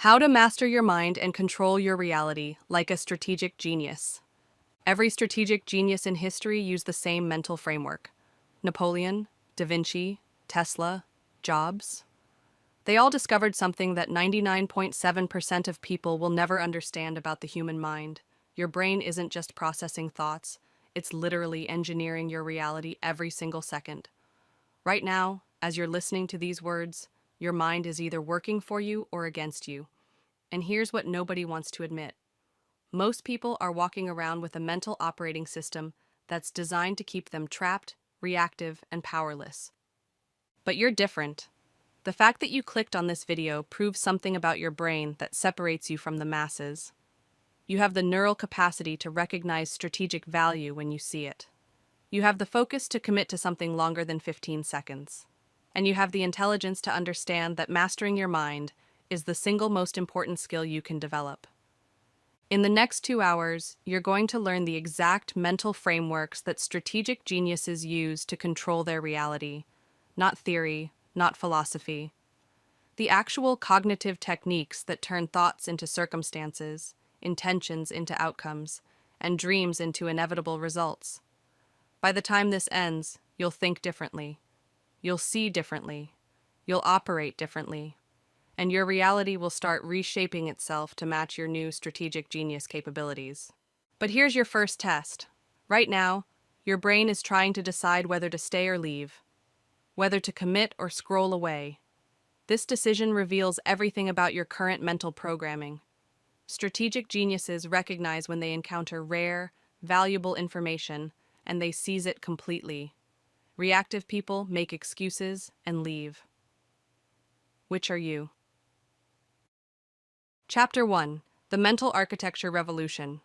How to master your mind and control your reality like a strategic genius. Every strategic genius in history used the same mental framework. Napoleon, Da Vinci, Tesla, Jobs. They all discovered something that 99.7% of people will never understand about the human mind. Your brain isn't just processing thoughts, it's literally engineering your reality every single second. Right now, as you're listening to these words, your mind is either working for you or against you. And here's what nobody wants to admit. Most people are walking around with a mental operating system that's designed to keep them trapped, reactive, and powerless. But you're different. The fact that you clicked on this video proves something about your brain that separates you from the masses. You have the neural capacity to recognize strategic value when you see it. You have the focus to commit to something longer than 15 seconds. And you have the intelligence to understand that mastering your mind is the single most important skill you can develop. In the next 2 hours, you're going to learn the exact mental frameworks that strategic geniuses use to control their reality. Not theory, not philosophy. The actual cognitive techniques that turn thoughts into circumstances, intentions into outcomes, and dreams into inevitable results. By the time this ends, you'll think differently. You'll see differently. You'll operate differently. And your reality will start reshaping itself to match your new strategic genius capabilities. But here's your first test. Right now, your brain is trying to decide whether to stay or leave, whether to commit or scroll away. This decision reveals everything about your current mental programming. Strategic geniuses recognize when they encounter rare, valuable information, and they seize it completely. Reactive people make excuses and leave. Which are you? Chapter 1. The Mental Architecture Revolution.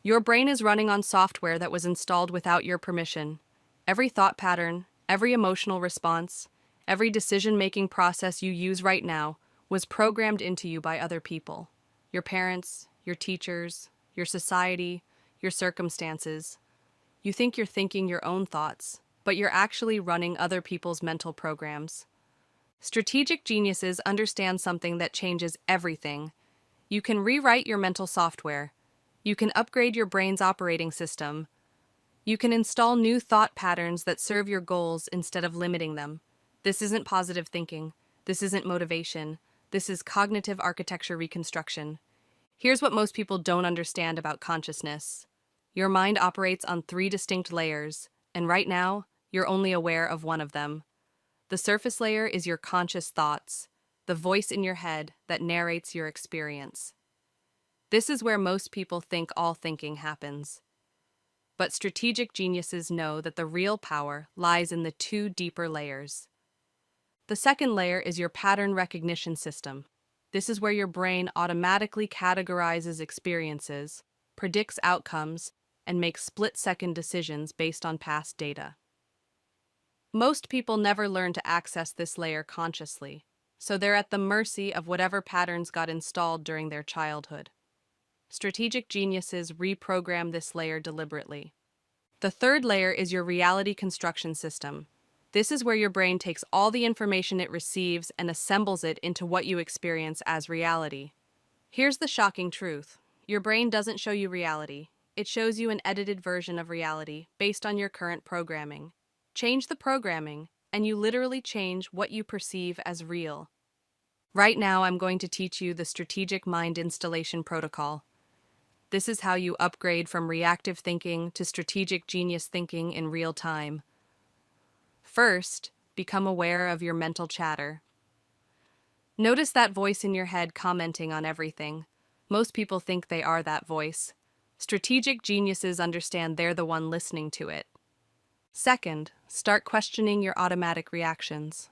Your brain is running on software that was installed without your permission. Every thought pattern, every emotional response, every decision-making process you use right now was programmed into you by other people. Your parents, your teachers, your society, your circumstances. You think you're thinking your own thoughts, but you're actually running other people's mental programs. Strategic geniuses understand something that changes everything. You can rewrite your mental software. You can upgrade your brain's operating system. You can install new thought patterns that serve your goals instead of limiting them. This isn't positive thinking. This isn't motivation. This is cognitive architecture reconstruction. Here's what most people don't understand about consciousness. Your mind operates on 3 distinct layers, and right now, you're only aware of one of them. The surface layer is your conscious thoughts, the voice in your head that narrates your experience. This is where most people think all thinking happens. But strategic geniuses know that the real power lies in the 2 deeper layers. The second layer is your pattern recognition system. This is where your brain automatically categorizes experiences, predicts outcomes, and makes split-second decisions based on past data. Most people never learn to access this layer consciously, so they're at the mercy of whatever patterns got installed during their childhood. Strategic geniuses reprogram this layer deliberately. The third layer is your reality construction system. This is where your brain takes all the information it receives and assembles it into what you experience as reality. Here's the shocking truth. Your brain doesn't show you reality. It shows you an edited version of reality based on your current programming. Change the programming, and you literally change what you perceive as real. Right now, I'm going to teach you the Strategic Mind Installation Protocol. This is how you upgrade from reactive thinking to strategic genius thinking in real time. First, become aware of your mental chatter. Notice that voice in your head commenting on everything. Most people think they are that voice. Strategic geniuses understand they're the one listening to it. Second, start questioning your automatic reactions.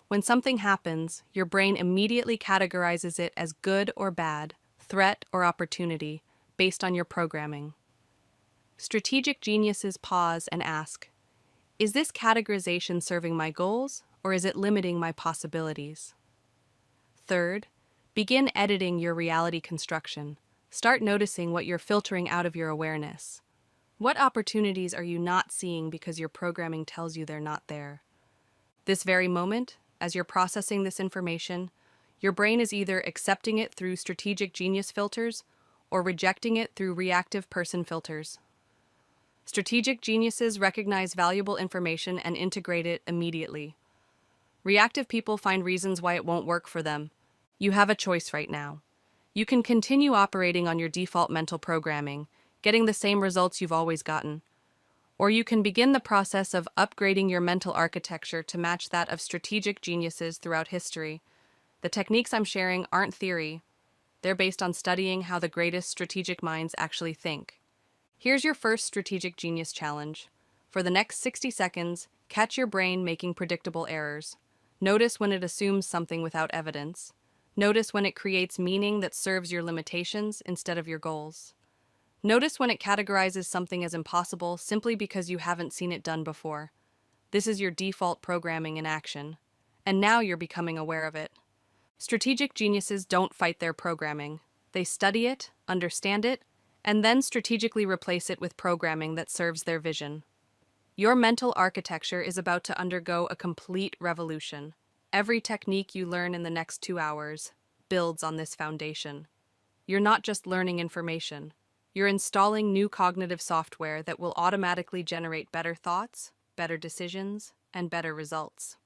When something happens, your brain immediately categorizes it as good or bad, threat or opportunity, based on your programming. Strategic geniuses pause and ask, is this categorization serving my goals, or is it limiting my possibilities? Third, begin editing your reality construction. Start noticing what you're filtering out of your awareness. What opportunities are you not seeing because your programming tells you they're not there? This very moment, as you're processing this information, Your brain is either accepting it through strategic genius filters or rejecting it through reactive person filters. Strategic geniuses recognize valuable information and integrate it immediately. Reactive people find reasons why it won't work for them. You have a choice right now. You can continue operating on your default mental programming, getting the same results you've always gotten. Or you can begin the process of upgrading your mental architecture to match that of strategic geniuses throughout history. The techniques I'm sharing aren't theory. They're based on studying how the greatest strategic minds actually think. Here's your first strategic genius challenge. For the next 60 seconds, catch your brain making predictable errors. Notice when it assumes something without evidence. Notice when it creates meaning that serves your limitations instead of your goals. Notice when it categorizes something as impossible simply because you haven't seen it done before. This is your default programming in action. And now you're becoming aware of it. Strategic geniuses don't fight their programming. They study it, understand it, and then strategically replace it with programming that serves their vision. Your mental architecture is about to undergo a complete revolution. Every technique you learn in the next 2 hours builds on this foundation. You're not just learning information. You're installing new cognitive software that will automatically generate better thoughts, better decisions, and better results.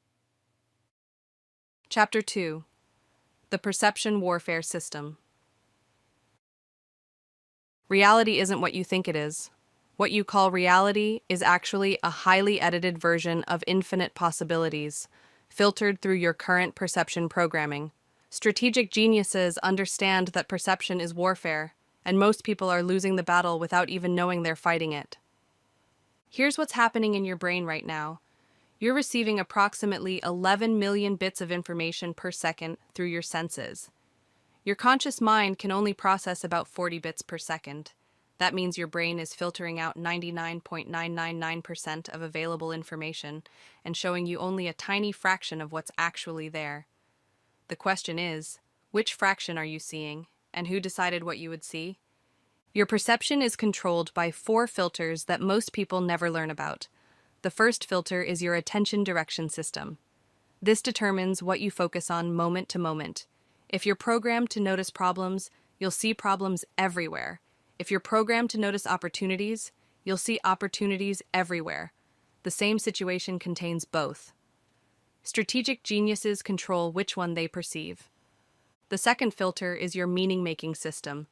Chapter 2. The Perception Warfare System. Reality isn't what you think it is. What you call reality is actually a highly edited version of infinite possibilities, filtered through your current perception programming. Strategic geniuses understand that perception is warfare, and most people are losing the battle without even knowing they're fighting it. Here's what's happening in your brain right now. You're receiving approximately 11 million bits of information per second through your senses. Your conscious mind can only process about 40 bits per second. That means your brain is filtering out 99.999% of available information and showing you only a tiny fraction of what's actually there. The question is, which fraction are you seeing, and who decided what you would see? Your perception is controlled by 4 filters that most people never learn about. The first filter is your attention direction system. This determines what you focus on moment to moment. If you're programmed to notice problems, you'll see problems everywhere. If you're programmed to notice opportunities, you'll see opportunities everywhere. The same situation contains both. Strategic geniuses control which one they perceive. The second filter is your meaning-making system.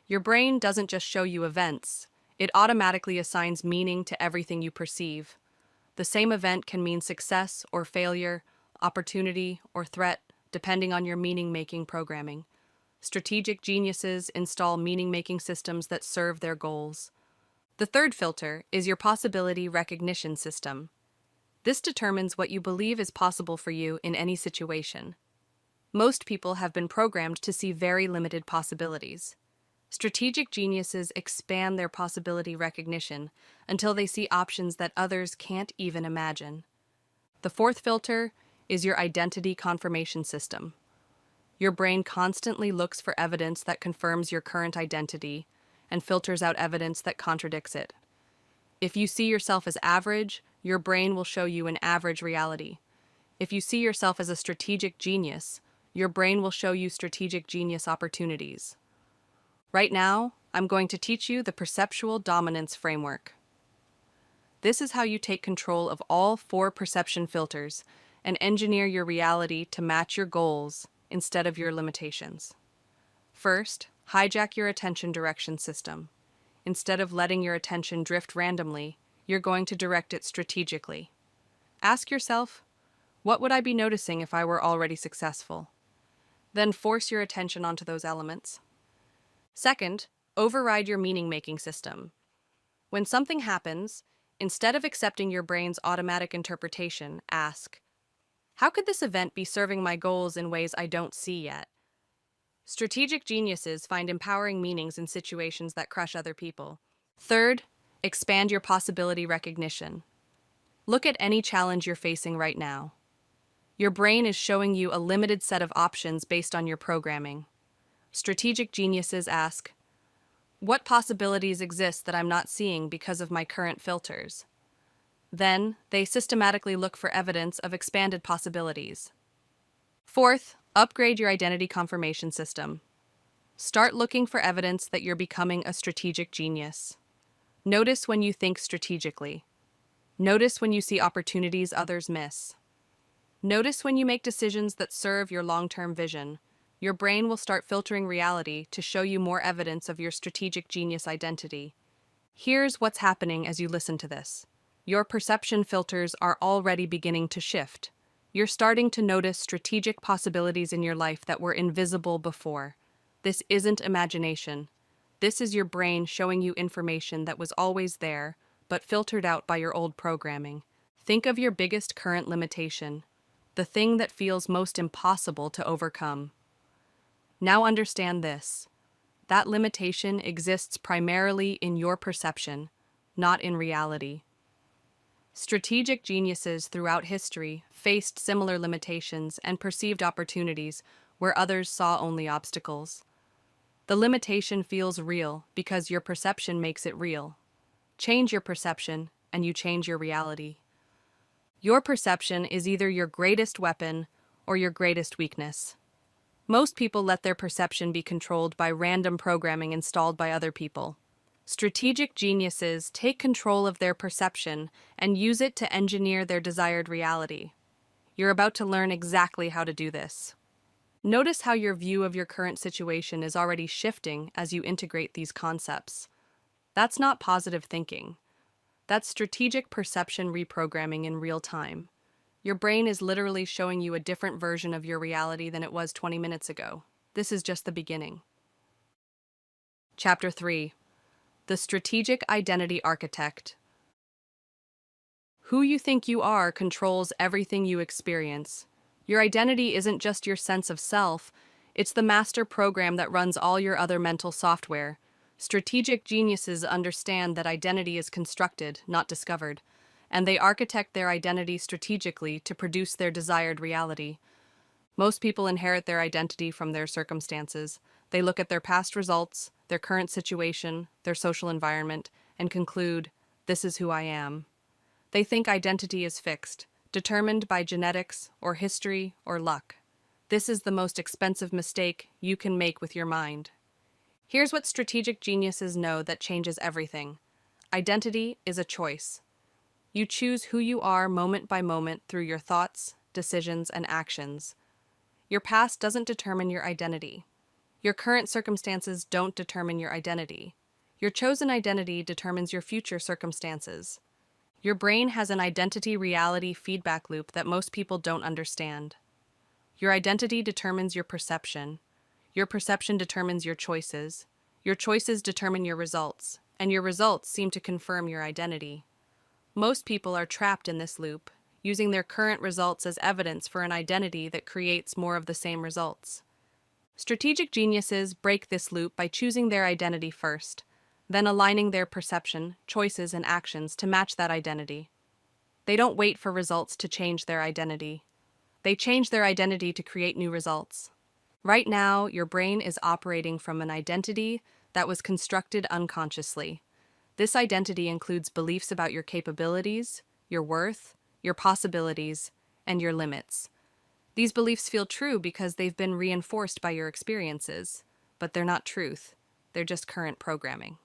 Your brain doesn't just show you events, it automatically assigns meaning to everything you perceive. The same event can mean success or failure, opportunity or threat, depending on your meaning-making programming. Strategic geniuses install meaning-making systems that serve their goals. The third filter is your possibility recognition system. This determines what you believe is possible for you in any situation. Most people have been programmed to see very limited possibilities. Strategic geniuses expand their possibility recognition until they see options that others can't even imagine. The fourth filter is your identity confirmation system. Your brain constantly looks for evidence that confirms your current identity and filters out evidence that contradicts it. If you see yourself as average, your brain will show you an average reality. If you see yourself as a strategic genius, your brain will show you strategic genius opportunities. Right now, I'm going to teach you the perceptual dominance framework. This is how you take control of all 4 perception filters and engineer your reality to match your goals instead of your limitations. First, hijack your attention direction system. Instead of letting your attention drift randomly, you're going to direct it strategically. Ask yourself, what would I be noticing if I were already successful? Then force your attention onto those elements. Second, override your meaning-making system. When something happens, instead of accepting your brain's automatic interpretation, ask, how could this event be serving my goals in ways I don't see yet? Strategic geniuses find empowering meanings in situations that crush other people. Third, expand your possibility recognition. Look at any challenge you're facing right now. Your brain is showing you a limited set of options based on your programming. Strategic geniuses ask, what possibilities exist that I'm not seeing because of my current filters? Then, they systematically look for evidence of expanded possibilities. Fourth, Upgrade your identity confirmation system. Start looking for evidence that you're becoming a strategic genius. Notice when you think strategically. Notice when you see opportunities others miss. Notice when you make decisions that serve your long-term vision. Your brain will start filtering reality to show you more evidence of your strategic genius identity. Here's what's happening as you listen to this. Your perception filters are already beginning to shift. You're starting to notice strategic possibilities in your life that were invisible before. This isn't imagination. This is your brain showing you information that was always there, but filtered out by your old programming. Think of your biggest current limitation, the thing that feels most impossible to overcome. Now understand this. That limitation exists primarily in your perception, not in reality. Strategic geniuses throughout history faced similar limitations and perceived opportunities where others saw only obstacles. The limitation feels real because your perception makes it real. Change your perception, and you change your reality. Your perception is either your greatest weapon or your greatest weakness. Most people let their perception be controlled by random programming installed by other people. Strategic geniuses take control of their perception and use it to engineer their desired reality. You're about to learn exactly how to do this. Notice how your view of your current situation is already shifting as you integrate these concepts. That's not positive thinking. That's strategic perception reprogramming in real time. Your brain is literally showing you a different version of your reality than it was 20 minutes ago. This is just the beginning. Chapter 3. The Strategic Identity Architect. Who you think you are controls everything you experience. Your identity isn't just your sense of self, it's the master program that runs all your other mental software. Strategic geniuses understand that identity is constructed, not discovered, and they architect their identity strategically to produce their desired reality. Most people inherit their identity from their circumstances. They look at their past results, their current situation, their social environment, and conclude, "This is who I am." They think identity is fixed, determined by genetics or history or luck. This is the most expensive mistake you can make with your mind. Here's what strategic geniuses know that changes everything. Identity is a choice. You choose who you are moment by moment through your thoughts, decisions, and actions. Your past doesn't determine your identity. Your current circumstances don't determine your identity. Your chosen identity determines your future circumstances. Your brain has an identity-reality feedback loop that most people don't understand. Your identity determines your perception. Your perception determines your choices. Your choices determine your results, and your results seem to confirm your identity. Most people are trapped in this loop, using their current results as evidence for an identity that creates more of the same results. Strategic geniuses break this loop by choosing their identity first, then aligning their perception, choices, and actions to match that identity. They don't wait for results to change their identity. They change their identity to create new results. Right now, your brain is operating from an identity that was constructed unconsciously. This identity includes beliefs about your capabilities, your worth, your possibilities, and your limits. These beliefs feel true because they've been reinforced by your experiences, but they're not truth. They're just current programming.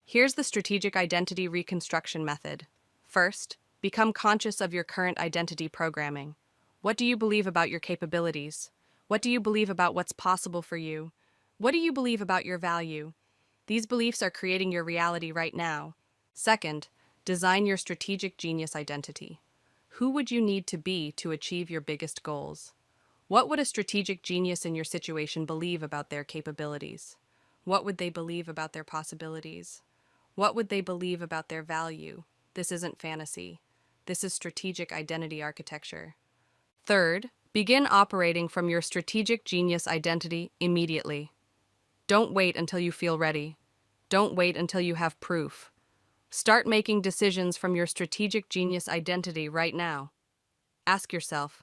Here's the strategic identity reconstruction method. First, become conscious of your current identity programming. What do you believe about your capabilities? What do you believe about what's possible for you? What do you believe about your value? These beliefs are creating your reality right now. Second, design your strategic genius identity. Who would you need to be to achieve your biggest goals? What would a strategic genius in your situation believe about their capabilities? What would they believe about their possibilities? What would they believe about their value? This isn't fantasy. This is strategic identity architecture. Third, begin operating from your strategic genius identity immediately. Don't wait until you feel ready. Don't wait until you have proof. Start making decisions from your strategic genius identity right now. Ask yourself,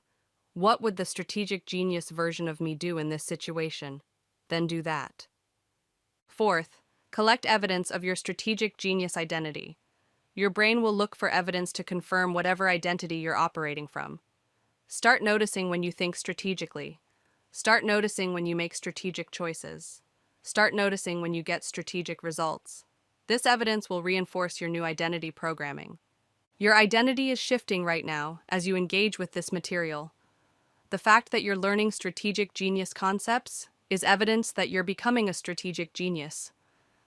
what would the strategic genius version of me do in this situation? Then do that. Fourth, collect evidence of your strategic genius identity. Your brain will look for evidence to confirm whatever identity you're operating from. Start noticing when you think strategically. Start noticing when you make strategic choices. Start noticing when you get strategic results. This evidence will reinforce your new identity programming. Your identity is shifting right now as you engage with this material. The fact that you're learning strategic genius concepts is evidence that you're becoming a strategic genius.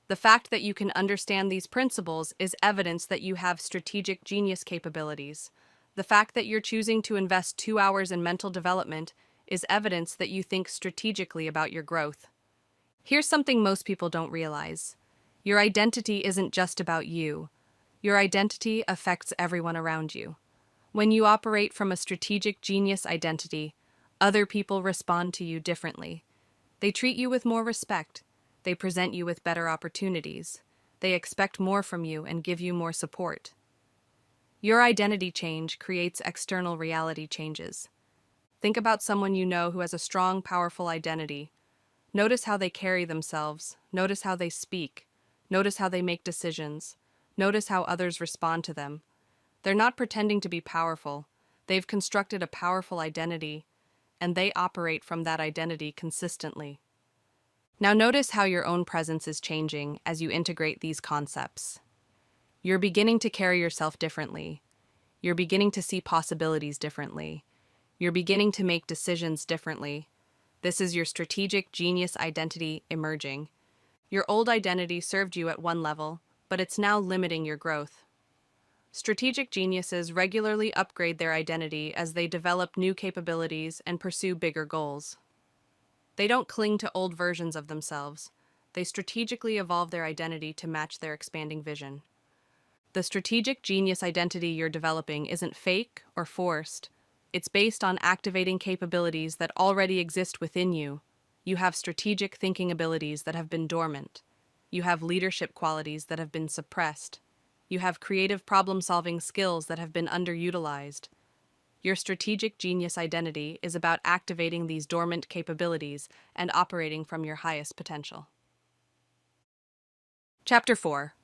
The fact that you can understand these principles is evidence that you have strategic genius capabilities. The fact that you're choosing to invest 2 hours in mental development is evidence that you think strategically about your growth. Here's something most people don't realize. Your identity isn't just about you. Your identity affects everyone around you. When you operate from a strategic genius identity, other people respond to you differently. They treat you with more respect. They present you with better opportunities. They expect more from you and give you more support. Your identity change creates external reality changes. Think about someone you know who has a strong, powerful identity. Notice how they carry themselves. Notice how they speak. Notice how they make decisions. Notice how others respond to them. They're not pretending to be powerful. They've constructed a powerful identity, and they operate from that identity consistently. Now notice how your own presence is changing as you integrate these concepts. You're beginning to carry yourself differently. You're beginning to see possibilities differently. You're beginning to make decisions differently. This is your strategic genius identity emerging. Your old identity served you at one level, but it's now limiting your growth. Strategic geniuses regularly upgrade their identity as they develop new capabilities and pursue bigger goals. They don't cling to old versions of themselves. They strategically evolve their identity to match their expanding vision. The strategic genius identity you're developing isn't fake or forced. It's based on activating capabilities that already exist within you. You have strategic thinking abilities that have been dormant. You have leadership qualities that have been suppressed. You have creative problem-solving skills that have been underutilized. Your strategic genius identity is about activating these dormant capabilities and operating from your highest potential. Chapter 4.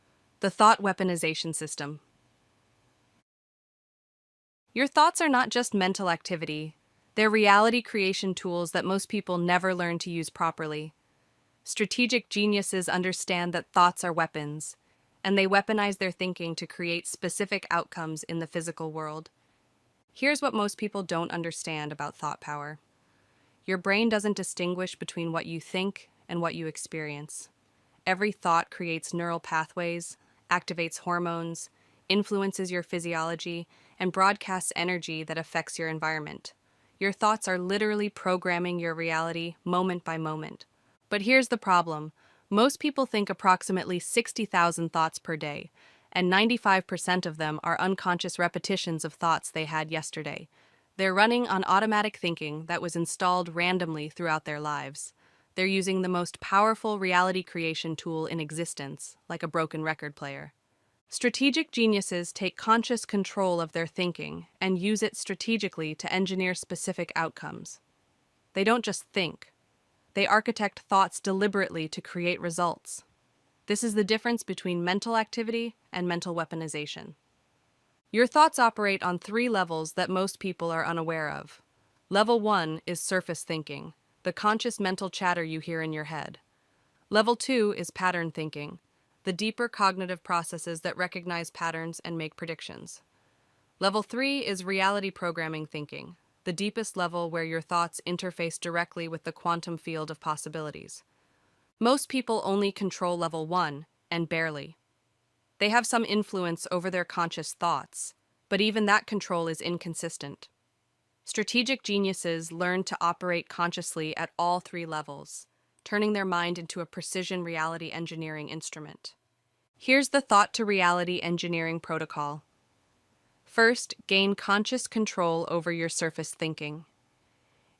The Thought Weaponization System. Your thoughts are not just mental activity. They're reality creation tools that most people never learn to use properly. Strategic geniuses understand that thoughts are weapons, and they weaponize their thinking to create specific outcomes in the physical world. Here's what most people don't understand about thought power. Your brain doesn't distinguish between what you think and what you experience. Every thought creates neural pathways, activates hormones, influences your physiology, and broadcasts energy that affects your environment. Your thoughts are literally programming your reality moment by moment. But here's the problem. Most people think approximately 60,000 thoughts per day, and 95% of them are unconscious repetitions of thoughts they had yesterday. They're running on automatic thinking that was installed randomly throughout their lives. They're using the most powerful reality creation tool in existence, like a broken record player. Strategic geniuses take conscious control of their thinking and use it strategically to engineer specific outcomes. They don't just think. They architect thoughts deliberately to create results. This is the difference between mental activity and mental weaponization. Your thoughts operate on 3 levels that most people are unaware of. Level 1 is surface thinking, the conscious mental chatter you hear in your head. Level 2 is pattern thinking, the deeper cognitive processes that recognize patterns and make predictions. Level 3 is reality programming thinking, the deepest level where your thoughts interface directly with the quantum field of possibilities. Most people only control level 1, and barely. They have some influence over their conscious thoughts, but even that control is inconsistent. Strategic geniuses learn to operate consciously at all 3 levels, turning their mind into a precision reality engineering instrument. Here's the thought to reality engineering protocol. First, gain conscious control over your surface thinking.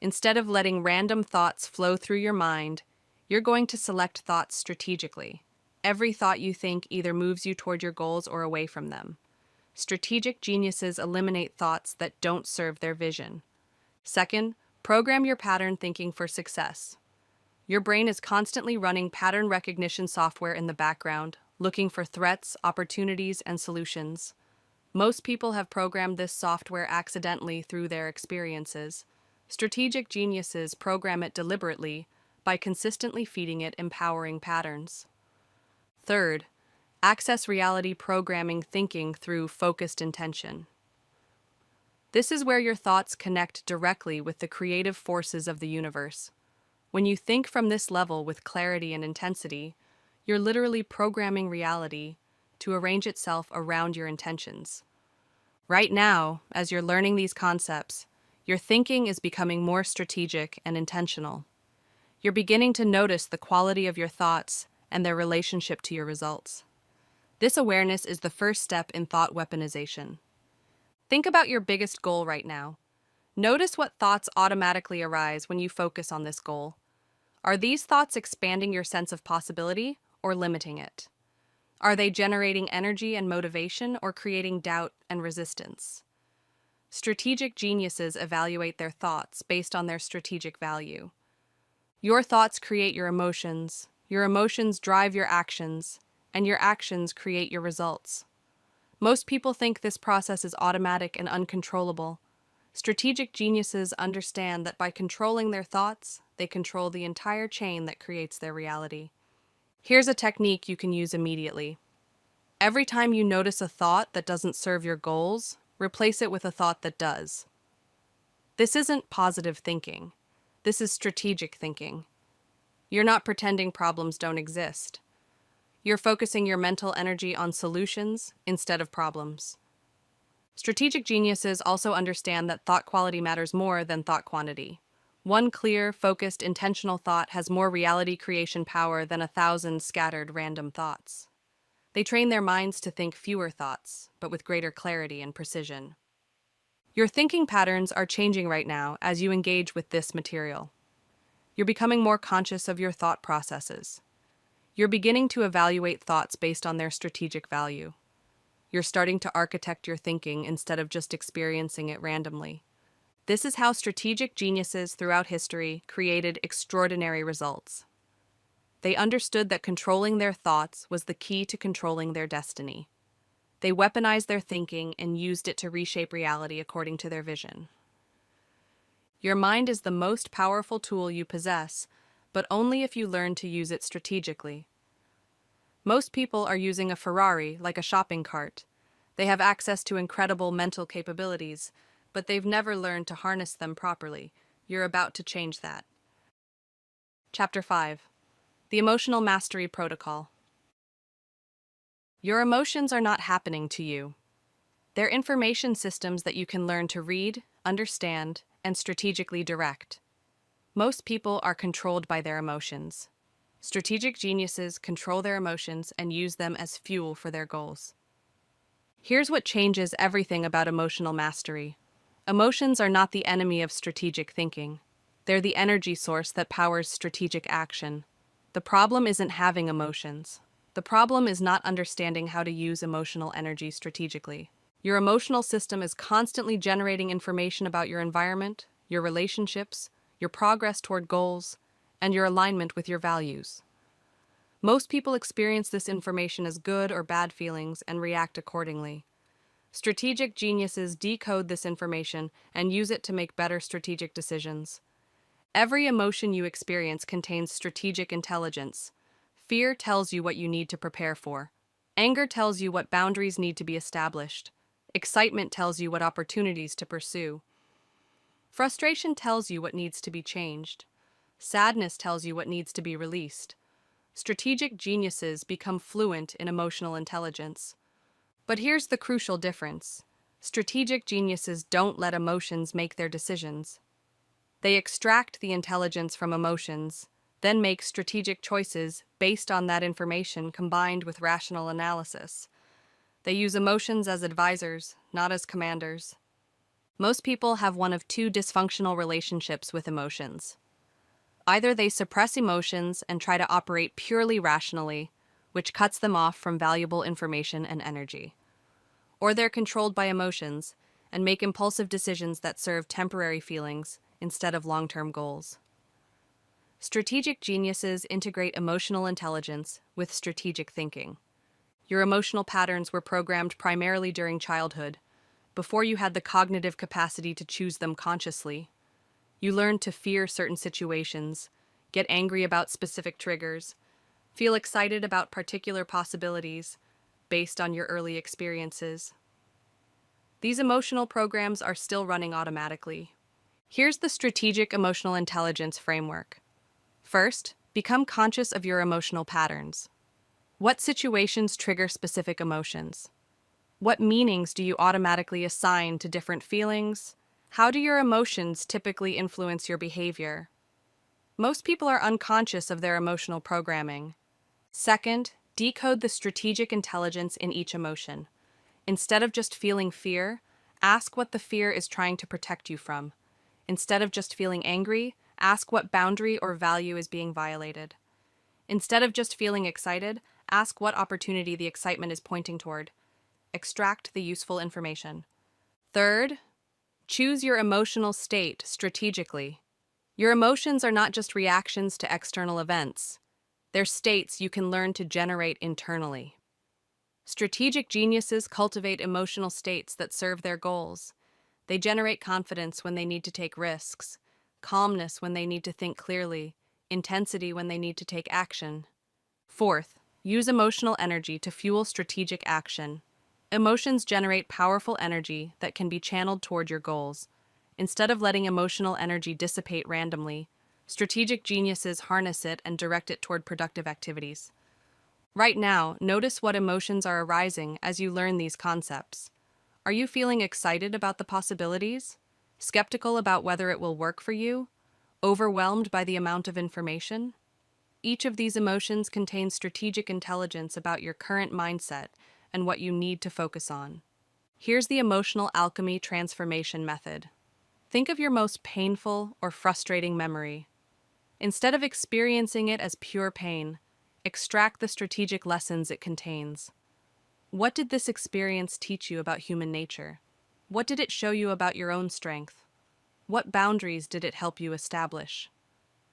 Instead of letting random thoughts flow through your mind, you're going to select thoughts strategically. Every thought you think either moves you toward your goals or away from them. Strategic geniuses eliminate thoughts that don't serve their vision. Second, program your pattern thinking for success. Your brain is constantly running pattern recognition software in the background, looking for threats, opportunities, and solutions. Most people have programmed this software accidentally through their experiences. Strategic geniuses program it deliberately by consistently feeding it empowering patterns. Third, access reality programming thinking through focused intention. This is where your thoughts connect directly with the creative forces of the universe. When you think from this level with clarity and intensity, you're literally programming reality to arrange itself around your intentions. Right now, as you're learning these concepts, your thinking is becoming more strategic and intentional. You're beginning to notice the quality of your thoughts and their relationship to your results. This awareness is the first step in thought weaponization. Think about your biggest goal right now. Notice what thoughts automatically arise when you focus on this goal. Are these thoughts expanding your sense of possibility or limiting it? Are they generating energy and motivation or creating doubt and resistance? Strategic geniuses evaluate their thoughts based on their strategic value. Your thoughts create your emotions drive your actions, and your actions create your results. Most people think this process is automatic and uncontrollable. Strategic geniuses understand that by controlling their thoughts, they control the entire chain that creates their reality. Here's a technique you can use immediately. Every time you notice a thought that doesn't serve your goals, replace it with a thought that does. This isn't positive thinking. This is strategic thinking. You're not pretending problems don't exist. You're focusing your mental energy on solutions instead of problems. Strategic geniuses also understand that thought quality matters more than thought quantity. One clear, focused, intentional thought has more reality creation power than 1,000 scattered random thoughts. They train their minds to think fewer thoughts, but with greater clarity and precision. Your thinking patterns are changing right now as you engage with this material. You're becoming more conscious of your thought processes. You're beginning to evaluate thoughts based on their strategic value. You're starting to architect your thinking instead of just experiencing it randomly. This is how strategic geniuses throughout history created extraordinary results. They understood that controlling their thoughts was the key to controlling their destiny. They weaponized their thinking and used it to reshape reality according to their vision. Your mind is the most powerful tool you possess, but only if you learn to use it strategically. Most people are using a Ferrari like a shopping cart. They have access to incredible mental capabilities, but they've never learned to harness them properly. You're about to change that. Chapter 5. The Emotional Mastery Protocol. Your emotions are not happening to you. They're information systems that you can learn to read, understand, and strategically direct. Most people are controlled by their emotions. Strategic geniuses control their emotions and use them as fuel for their goals. Here's what changes everything about emotional mastery. Emotions are not the enemy of strategic thinking. They're the energy source that powers strategic action. The problem isn't having emotions. The problem is not understanding how to use emotional energy strategically. Your emotional system is constantly generating information about your environment, your relationships, your progress toward goals, and your alignment with your values. Most people experience this information as good or bad feelings and react accordingly. Strategic geniuses decode this information and use it to make better strategic decisions. Every emotion you experience contains strategic intelligence. Fear tells you what you need to prepare for. Anger tells you what boundaries need to be established. Excitement tells you what opportunities to pursue. Frustration tells you what needs to be changed. Sadness tells you what needs to be released. Strategic geniuses become fluent in emotional intelligence. But here's the crucial difference. Strategic geniuses don't let emotions make their decisions. They extract the intelligence from emotions, then make strategic choices based on that information combined with rational analysis. They use emotions as advisors, not as commanders. Most people have one of two dysfunctional relationships with emotions. Either they suppress emotions and try to operate purely rationally, which cuts them off from valuable information and energy. Or they're controlled by emotions and make impulsive decisions that serve temporary feelings instead of long-term goals. Strategic geniuses integrate emotional intelligence with strategic thinking. Your emotional patterns were programmed primarily during childhood, before you had the cognitive capacity to choose them consciously. You learned to fear certain situations, get angry about specific triggers, feel excited about particular possibilities based on your early experiences. These emotional programs are still running automatically. Here's the strategic emotional intelligence framework. First, become conscious of your emotional patterns. What situations trigger specific emotions? What meanings do you automatically assign to different feelings? How do your emotions typically influence your behavior? Most people are unconscious of their emotional programming. Second, decode the strategic intelligence in each emotion. Instead of just feeling fear, ask what the fear is trying to protect you from. Instead of just feeling angry, ask what boundary or value is being violated. Instead of just feeling excited, ask what opportunity the excitement is pointing toward. Extract the useful information. Third, choose your emotional state strategically. Your emotions are not just reactions to external events. They're states you can learn to generate internally. Strategic geniuses cultivate emotional states that serve their goals. They generate confidence when they need to take risks, calmness when they need to think clearly, intensity when they need to take action. Fourth, use emotional energy to fuel strategic action. Emotions generate powerful energy that can be channeled toward your goals. Instead of letting emotional energy dissipate randomly, strategic geniuses harness it and direct it toward productive activities. Right now, notice what emotions are arising as you learn these concepts. Are you feeling excited about the possibilities? Skeptical about whether it will work for you? Overwhelmed by the amount of information? Each of these emotions contains strategic intelligence about your current mindset and what you need to focus on. Here's the emotional alchemy transformation method. Think of your most painful or frustrating memory. Instead of experiencing it as pure pain, extract the strategic lessons it contains. What did this experience teach you about human nature? What did it show you about your own strength? What boundaries did it help you establish?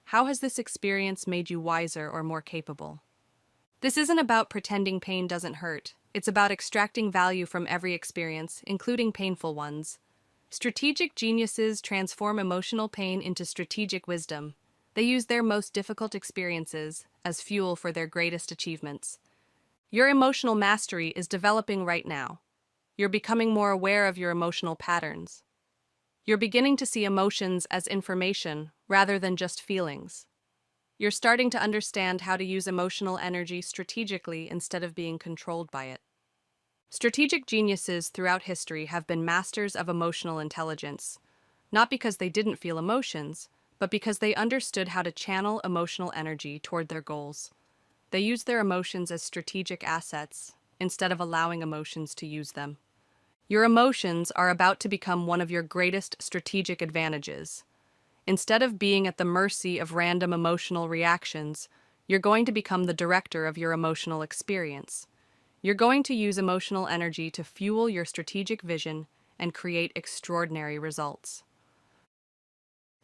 How has this experience made you wiser or more capable? This isn't about pretending pain doesn't hurt. It's about extracting value from every experience, including painful ones. Strategic geniuses transform emotional pain into strategic wisdom. They use their most difficult experiences as fuel for their greatest achievements. Your emotional mastery is developing right now. You're becoming more aware of your emotional patterns. You're beginning to see emotions as information rather than just feelings. You're starting to understand how to use emotional energy strategically instead of being controlled by it. Strategic geniuses throughout history have been masters of emotional intelligence, not because they didn't feel emotions, but because they understood how to channel emotional energy toward their goals. They used their emotions as strategic assets instead of allowing emotions to use them. Your emotions are about to become one of your greatest strategic advantages. Instead of being at the mercy of random emotional reactions, you're going to become the director of your emotional experience. You're going to use emotional energy to fuel your strategic vision and create extraordinary results.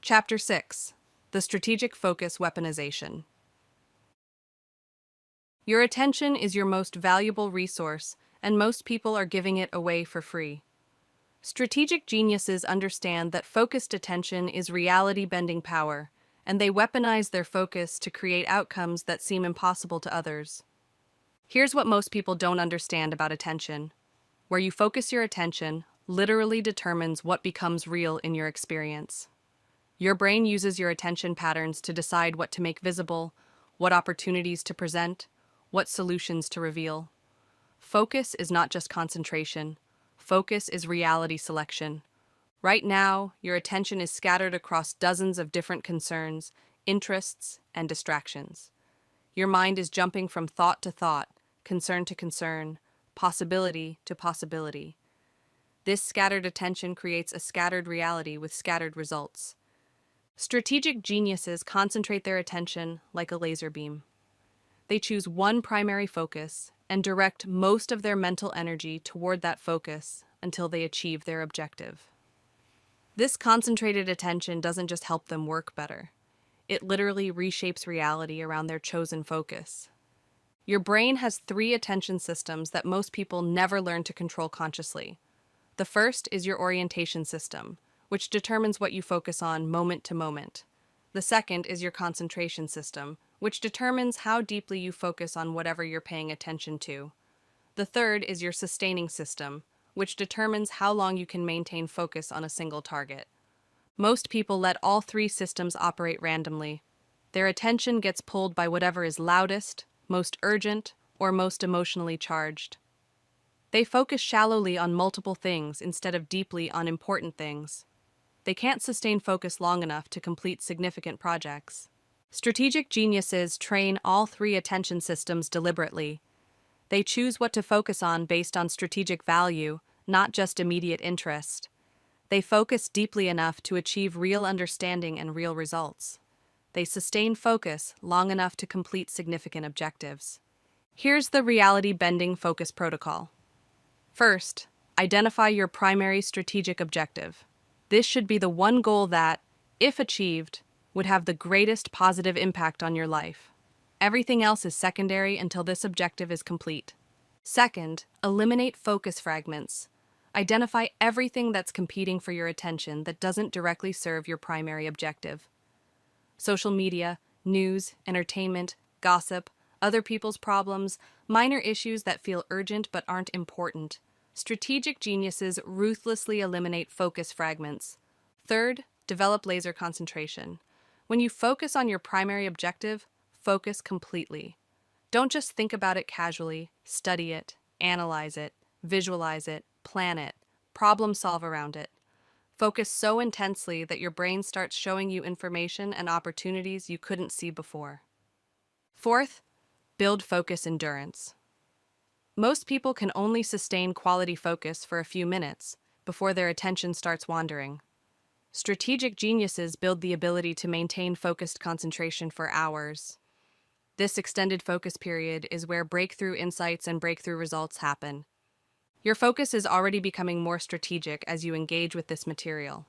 Chapter 6: The Strategic Focus Weaponization. Your attention is your most valuable resource, and most people are giving it away for free. Strategic geniuses understand that focused attention is reality-bending power, and they weaponize their focus to create outcomes that seem impossible to others. Here's what most people don't understand about attention. Where you focus your attention literally determines what becomes real in your experience. Your brain uses your attention patterns to decide what to make visible, what opportunities to present, what solutions to reveal. Focus is not just concentration. Focus is reality selection. Right now, your attention is scattered across dozens of different concerns, interests, and distractions. Your mind is jumping from thought to thought, concern to concern, possibility to possibility. This scattered attention creates a scattered reality with scattered results. Strategic geniuses concentrate their attention like a laser beam. They choose one primary focus and direct most of their mental energy toward that focus until they achieve their objective. This concentrated attention doesn't just help them work better. It literally reshapes reality around their chosen focus. Your brain has three attention systems that most people never learn to control consciously. The first is your orientation system, which determines what you focus on moment to moment. The second is your concentration system, which determines how deeply you focus on whatever you're paying attention to. The third is your sustaining system, which determines how long you can maintain focus on a single target. Most people let all three systems operate randomly. Their attention gets pulled by whatever is loudest, most urgent, or most emotionally charged. They focus shallowly on multiple things instead of deeply on important things. They can't sustain focus long enough to complete significant projects. Strategic geniuses train all three attention systems deliberately. They choose what to focus on based on strategic value, not just immediate interest. They focus deeply enough to achieve real understanding and real results. They sustain focus long enough to complete significant objectives. Here's the reality-bending focus protocol. First, identify your primary strategic objective. This should be the one goal that, if achieved, would have the greatest positive impact on your life. Everything else is secondary until this objective is complete. Second, eliminate focus fragments. Identify everything that's competing for your attention that doesn't directly serve your primary objective. Social media, news, entertainment, gossip, other people's problems, minor issues that feel urgent but aren't important. Strategic geniuses ruthlessly eliminate focus fragments. Third, develop laser concentration. When you focus on your primary objective, focus completely. Don't just think about it casually, study it, analyze it, visualize it, plan it, problem solve around it. Focus so intensely that your brain starts showing you information and opportunities you couldn't see before. Fourth, build focus endurance. Most people can only sustain quality focus for a few minutes before their attention starts wandering. Strategic geniuses build the ability to maintain focused concentration for hours. This extended focus period is where breakthrough insights and breakthrough results happen. Your focus is already becoming more strategic as you engage with this material.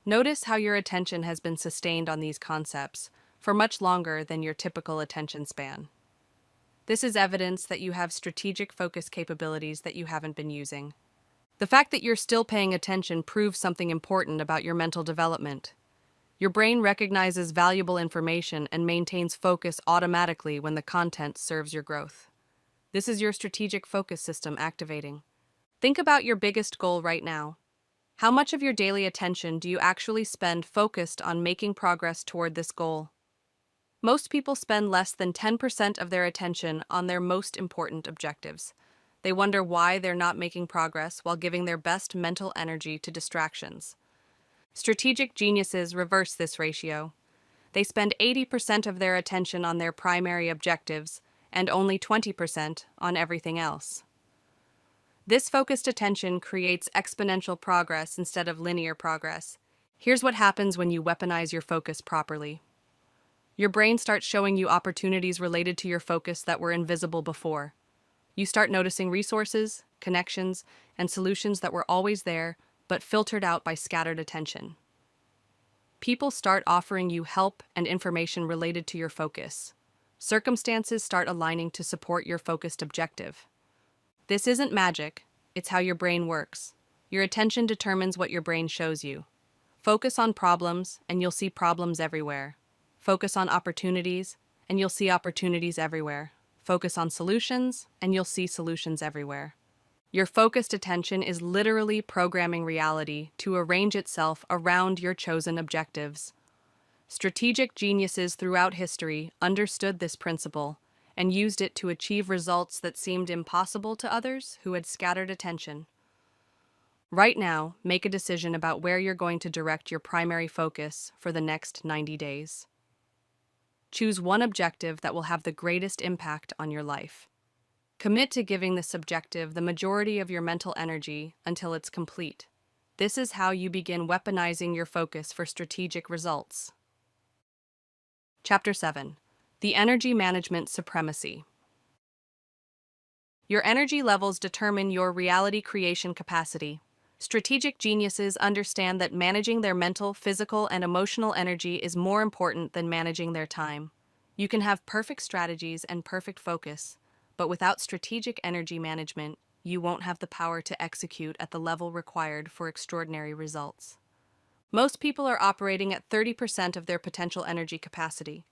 Notice how your attention has been sustained on these concepts for much longer than your typical attention span. This is evidence that you have strategic focus capabilities that you haven't been using. The fact that you're still paying attention proves something important about your mental development. Your brain recognizes valuable information and maintains focus automatically when the content serves your growth. This is your strategic focus system activating. Think about your biggest goal right now. How much of your daily attention do you actually spend focused on making progress toward this goal? Most people spend less than 10% of their attention on their most important objectives. They wonder why they're not making progress while giving their best mental energy to distractions. Strategic geniuses reverse this ratio. They spend 80% of their attention on their primary objectives and only 20% on everything else. This focused attention creates exponential progress instead of linear progress. Here's what happens when you weaponize your focus properly. Your brain starts showing you opportunities related to your focus that were invisible before. You start noticing resources, connections, and solutions that were always there, but filtered out by scattered attention. People start offering you help and information related to your focus. Circumstances start aligning to support your focused objective. This isn't magic, it's how your brain works. Your attention determines what your brain shows you. Focus on problems, and you'll see problems everywhere. Focus on opportunities, and you'll see opportunities everywhere. Focus on solutions, and you'll see solutions everywhere. Your focused attention is literally programming reality to arrange itself around your chosen objectives. Strategic geniuses throughout history understood this principle and used it to achieve results that seemed impossible to others who had scattered attention. Right now, make a decision about where you're going to direct your primary focus for the next 90 days. Choose one objective that will have the greatest impact on your life. Commit to giving this objective the majority of your mental energy until it's complete. This is how you begin weaponizing your focus for strategic results. Chapter 7. The Energy Management Supremacy. Your energy levels determine your reality creation capacity. Strategic geniuses understand that managing their mental, physical, and emotional energy is more important than managing their time. You can have perfect strategies and perfect focus, but without strategic energy management, you won't have the power to execute at the level required for extraordinary results. Most people are operating at 30% of their potential energy capacity.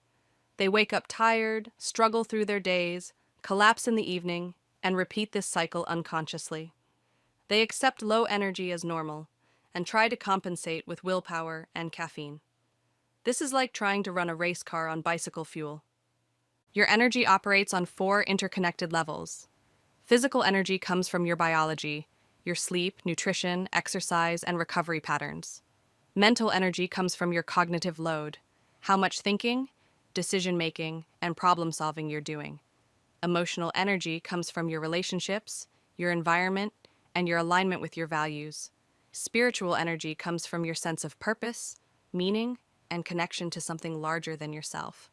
They wake up tired, struggle through their days, collapse in the evening, and repeat this cycle unconsciously. They accept low energy as normal and try to compensate with willpower and caffeine. This is like trying to run a race car on bicycle fuel. Your energy operates on 4 interconnected levels. Physical energy comes from your biology, your sleep, nutrition, exercise, and recovery patterns. Mental energy comes from your cognitive load, how much thinking, decision-making, and problem-solving you're doing. Emotional energy comes from your relationships, your environment, and your alignment with your values. Spiritual energy comes from your sense of purpose, meaning, and connection to something larger than yourself.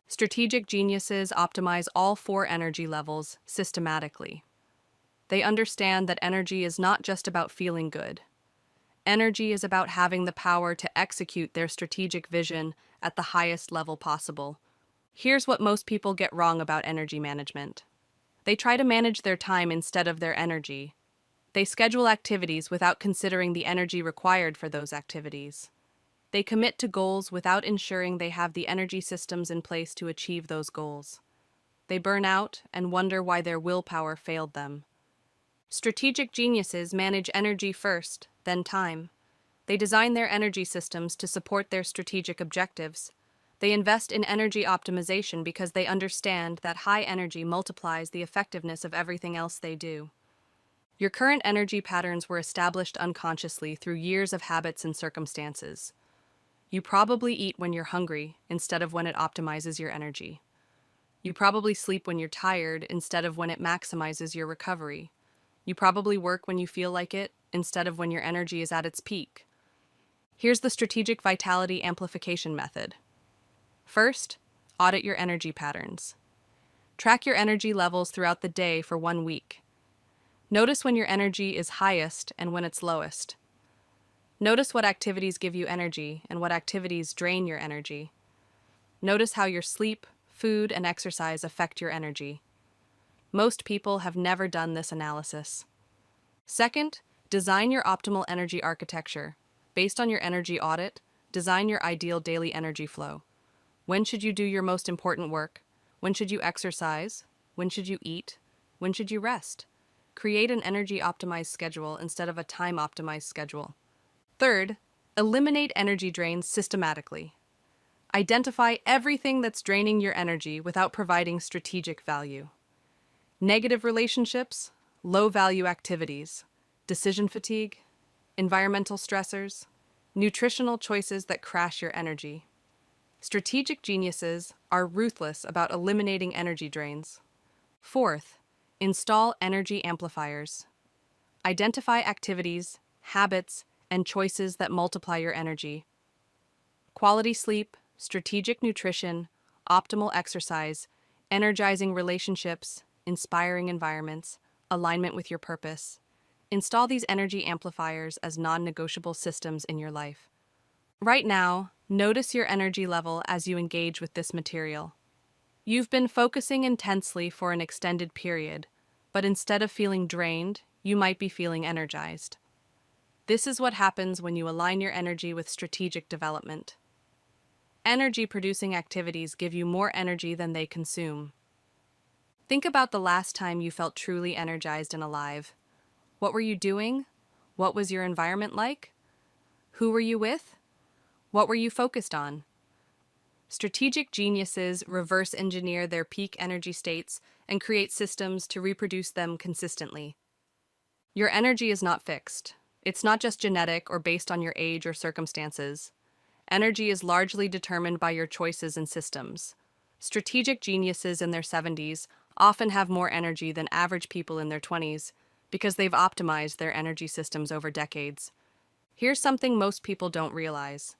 Strategic geniuses optimize all 4 energy levels systematically. They understand that energy is not just about feeling good. Energy is about having the power to execute their strategic vision at the highest level possible. Here's what most people get wrong about energy management. They try to manage their time instead of their energy. They schedule activities without considering the energy required for those activities. They commit to goals without ensuring they have the energy systems in place to achieve those goals. They burn out and wonder why their willpower failed them. Strategic geniuses manage energy first, then time. They design their energy systems to support their strategic objectives. They invest in energy optimization because they understand that high energy multiplies the effectiveness of everything else they do. Your current energy patterns were established unconsciously through years of habits and circumstances. You probably eat when you're hungry instead of when it optimizes your energy. You probably sleep when you're tired instead of when it maximizes your recovery. You probably work when you feel like it instead of when your energy is at its peak. Here's the strategic vitality amplification method. First, audit your energy patterns. Track your energy levels throughout the day for 1 week. Notice when your energy is highest and when it's lowest. Notice what activities give you energy and what activities drain your energy. Notice how your sleep, food, and exercise affect your energy. Most people have never done this analysis. Second, design your optimal energy architecture. Based on your energy audit, design your ideal daily energy flow. When should you do your most important work? When should you exercise? When should you eat? When should you rest? Create an energy-optimized schedule instead of a time-optimized schedule. Third, eliminate energy drains systematically. Identify everything that's draining your energy without providing strategic value. Negative relationships, low-value activities, decision fatigue, environmental stressors, nutritional choices that crash your energy. Strategic geniuses are ruthless about eliminating energy drains. Fourth, install energy amplifiers. Identify activities, habits, and choices that multiply your energy. Quality sleep, strategic nutrition, optimal exercise, energizing relationships, inspiring environments, alignment with your purpose. Install these energy amplifiers as non-negotiable systems in your life. Right now, notice your energy level as you engage with this material. You've been focusing intensely for an extended period, but instead of feeling drained, you might be feeling energized. This is what happens when you align your energy with strategic development. Energy-producing activities give you more energy than they consume. Think about the last time you felt truly energized and alive. What were you doing? What was your environment like? Who were you with? What were you focused on? Strategic geniuses reverse engineer their peak energy states and create systems to reproduce them consistently. Your energy is not fixed. It's not just genetic or based on your age or circumstances. Energy is largely determined by your choices and systems. Strategic geniuses in their 70s often have more energy than average people in their 20s because they've optimized their energy systems over decades. Here's something most people don't realize.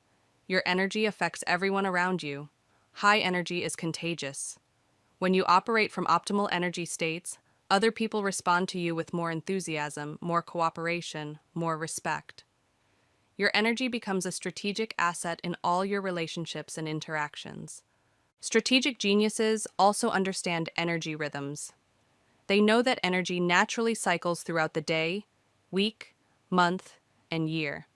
Your energy affects everyone around you. High energy is contagious. When you operate from optimal energy states, other people respond to you with more enthusiasm, more cooperation, more respect. Your energy becomes a strategic asset in all your relationships and interactions. Strategic geniuses also understand energy rhythms. They know that energy naturally cycles throughout the day, week, month, and year.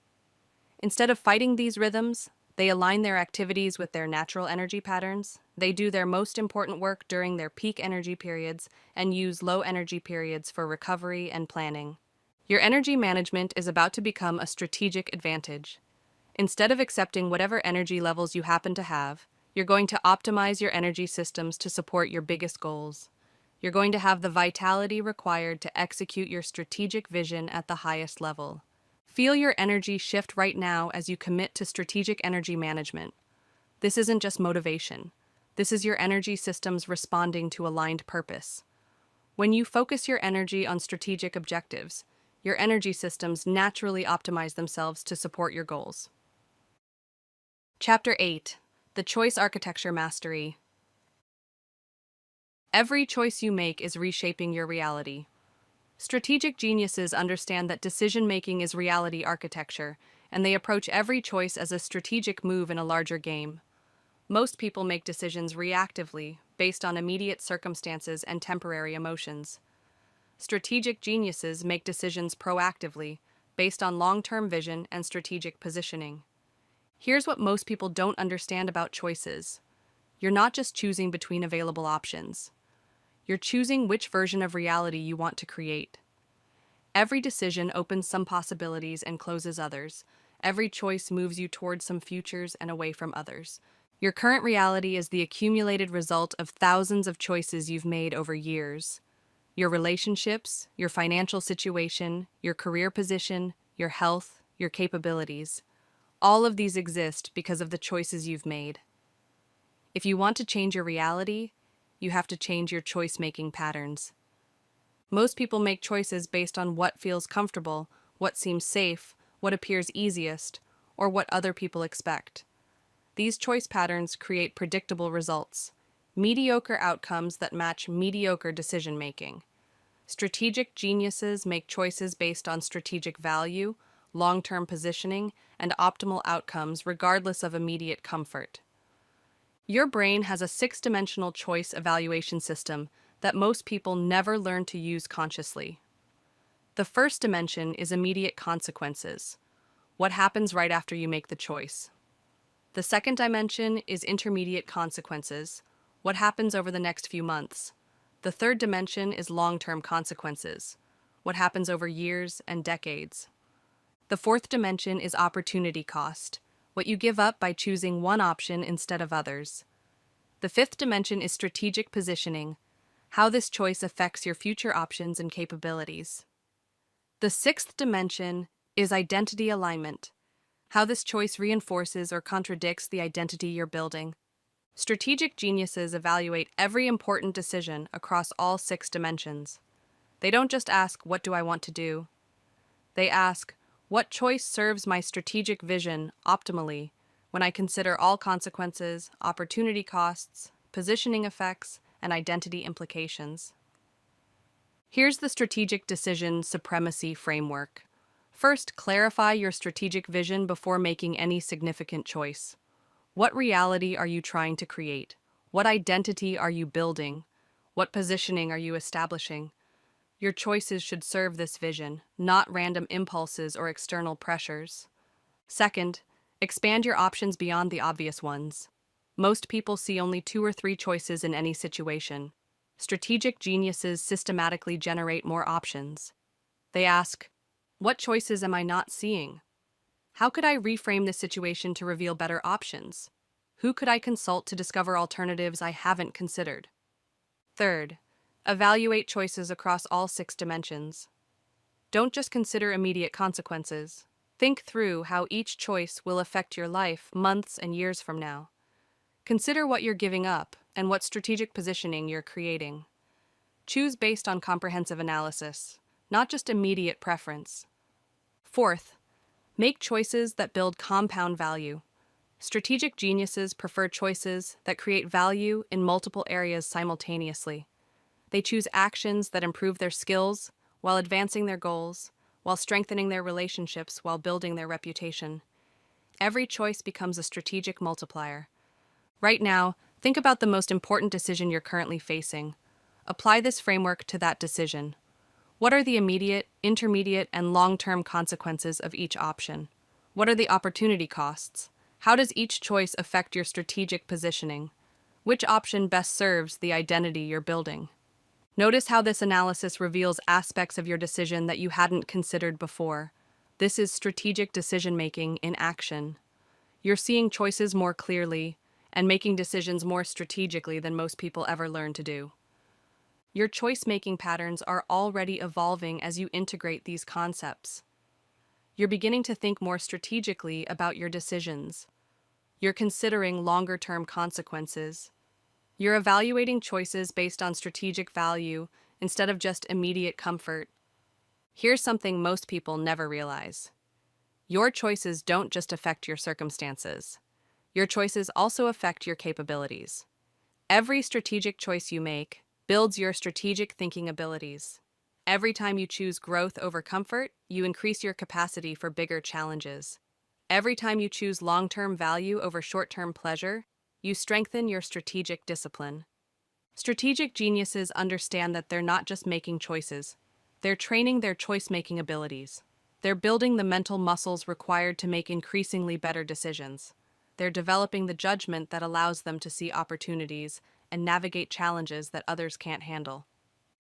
Instead of fighting these rhythms, they align their activities with their natural energy patterns. They do their most important work during their peak energy periods and use low energy periods for recovery and planning. Your energy management is about to become a strategic advantage. Instead of accepting whatever energy levels you happen to have, you're going to optimize your energy systems to support your biggest goals. You're going to have the vitality required to execute your strategic vision at the highest level. Feel your energy shift right now as you commit to strategic energy management. This isn't just motivation. This is your energy systems responding to aligned purpose. When you focus your energy on strategic objectives, your energy systems naturally optimize themselves to support your goals. Chapter 8: The Choice Architecture Mastery. Every choice you make is reshaping your reality. Strategic geniuses understand that decision-making is reality architecture, and they approach every choice as a strategic move in a larger game. Most people make decisions reactively, based on immediate circumstances and temporary emotions. Strategic geniuses make decisions proactively, based on long-term vision and strategic positioning. Here's what most people don't understand about choices. You're not just choosing between available options. You're choosing which version of reality you want to create. Every decision opens some possibilities and closes others. Every choice moves you towards some futures and away from others. Your current reality is the accumulated result of thousands of choices you've made over years. Your relationships, your financial situation, your career position, your health, your capabilities. All of these exist because of the choices you've made. If you want to change your reality, you have to change your choice-making patterns. Most people make choices based on what feels comfortable, what seems safe, what appears easiest, or what other people expect. These choice patterns create predictable results, mediocre outcomes that match mediocre decision-making. Strategic geniuses make choices based on strategic value, long-term positioning, and optimal outcomes regardless of immediate comfort. Your brain has a six-dimensional choice evaluation system that most people never learn to use consciously. The first dimension is immediate consequences. What happens right after you make the choice? The second dimension is intermediate consequences. What happens over the next few months? The third dimension is long-term consequences. What happens over years and decades? The fourth dimension is opportunity cost. What you give up by choosing one option instead of others. The fifth dimension is strategic positioning, how this choice affects your future options and capabilities. The sixth dimension is identity alignment, how this choice reinforces or contradicts the identity you're building. Strategic geniuses evaluate every important decision across all six dimensions. They don't just ask, "What do I want to do?" They ask, "What choice serves my strategic vision optimally when I consider all consequences, opportunity costs, positioning effects, and identity implications?" Here's the strategic decision supremacy framework. First, clarify your strategic vision before making any significant choice. What reality are you trying to create? What identity are you building? What positioning are you establishing? Your choices should serve this vision, not random impulses or external pressures. Second, expand your options beyond the obvious ones. Most people see only 2 or 3 choices in any situation. Strategic geniuses systematically generate more options. They ask, "What choices am I not seeing? How could I reframe this situation to reveal better options? Who could I consult to discover alternatives I haven't considered?" Third, evaluate choices across all 6 dimensions. Don't just consider immediate consequences. Think through how each choice will affect your life months and years from now. Consider what you're giving up and what strategic positioning you're creating. Choose based on comprehensive analysis, not just immediate preference. Fourth, make choices that build compound value. Strategic geniuses prefer choices that create value in multiple areas simultaneously. They choose actions that improve their skills while advancing their goals, while strengthening their relationships, while building their reputation. Every choice becomes a strategic multiplier. Right now, Think about the most important decision you're currently facing. Apply this framework to that decision. What are the immediate, intermediate, and long-term consequences of each option? What are the opportunity costs? How does each choice affect your strategic positioning? Which option best serves the identity you're building? Notice how this analysis reveals aspects of your decision that you hadn't considered before. This is strategic decision-making in action. You're seeing choices more clearly and making decisions more strategically than most people ever learn to do. Your choice-making patterns are already evolving as you integrate these concepts. You're beginning to think more strategically about your decisions. You're considering longer-term consequences. You're evaluating choices based on strategic value instead of just immediate comfort. Here's something most people never realize. Your choices don't just affect your circumstances. Your choices also affect your capabilities. Every strategic choice you make builds your strategic thinking abilities. Every time you choose growth over comfort, you increase your capacity for bigger challenges. Every time you choose long-term value over short-term pleasure, you strengthen your strategic discipline. Strategic geniuses understand that they're not just making choices, they're training their choice-making abilities. They're building the mental muscles required to make increasingly better decisions. They're developing the judgment that allows them to see opportunities and navigate challenges that others can't handle.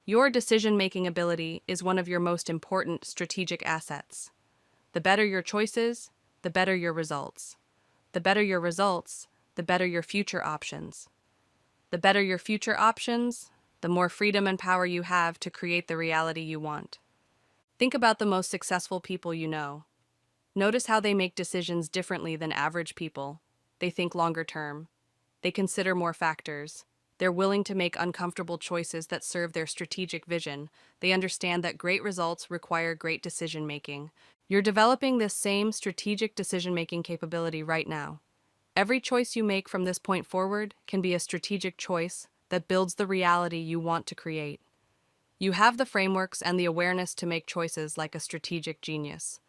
Your decision-making ability is one of your most important strategic assets. The better your choices, the better your results. The better your results, the better your future options. The better your future options, the more freedom and power you have to create the reality you want. Think about the most successful people you know. Notice how they make decisions differently than average people. They think longer term. They consider more factors. They're willing to make uncomfortable choices that serve their strategic vision. They understand that great results require great decision-making. You're developing this same strategic decision-making capability right now. Every choice you make from this point forward can be a strategic choice that builds the reality you want to create. You have the frameworks and the awareness to make choices like a strategic genius.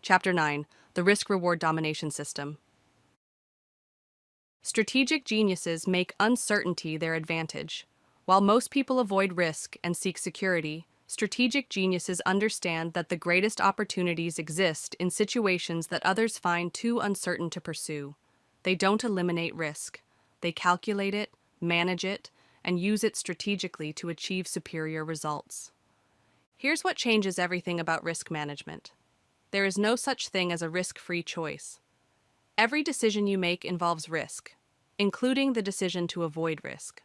Chapter 9. The Risk-Reward Domination System. Strategic geniuses make uncertainty their advantage. While most people avoid risk and seek security, strategic geniuses understand that the greatest opportunities exist in situations that others find too uncertain to pursue. They don't eliminate risk. They calculate it, manage it, and use it strategically to achieve superior results. Here's what changes everything about risk management. There is no such thing as a risk-free choice. Every decision you make involves risk, including the decision to avoid risk.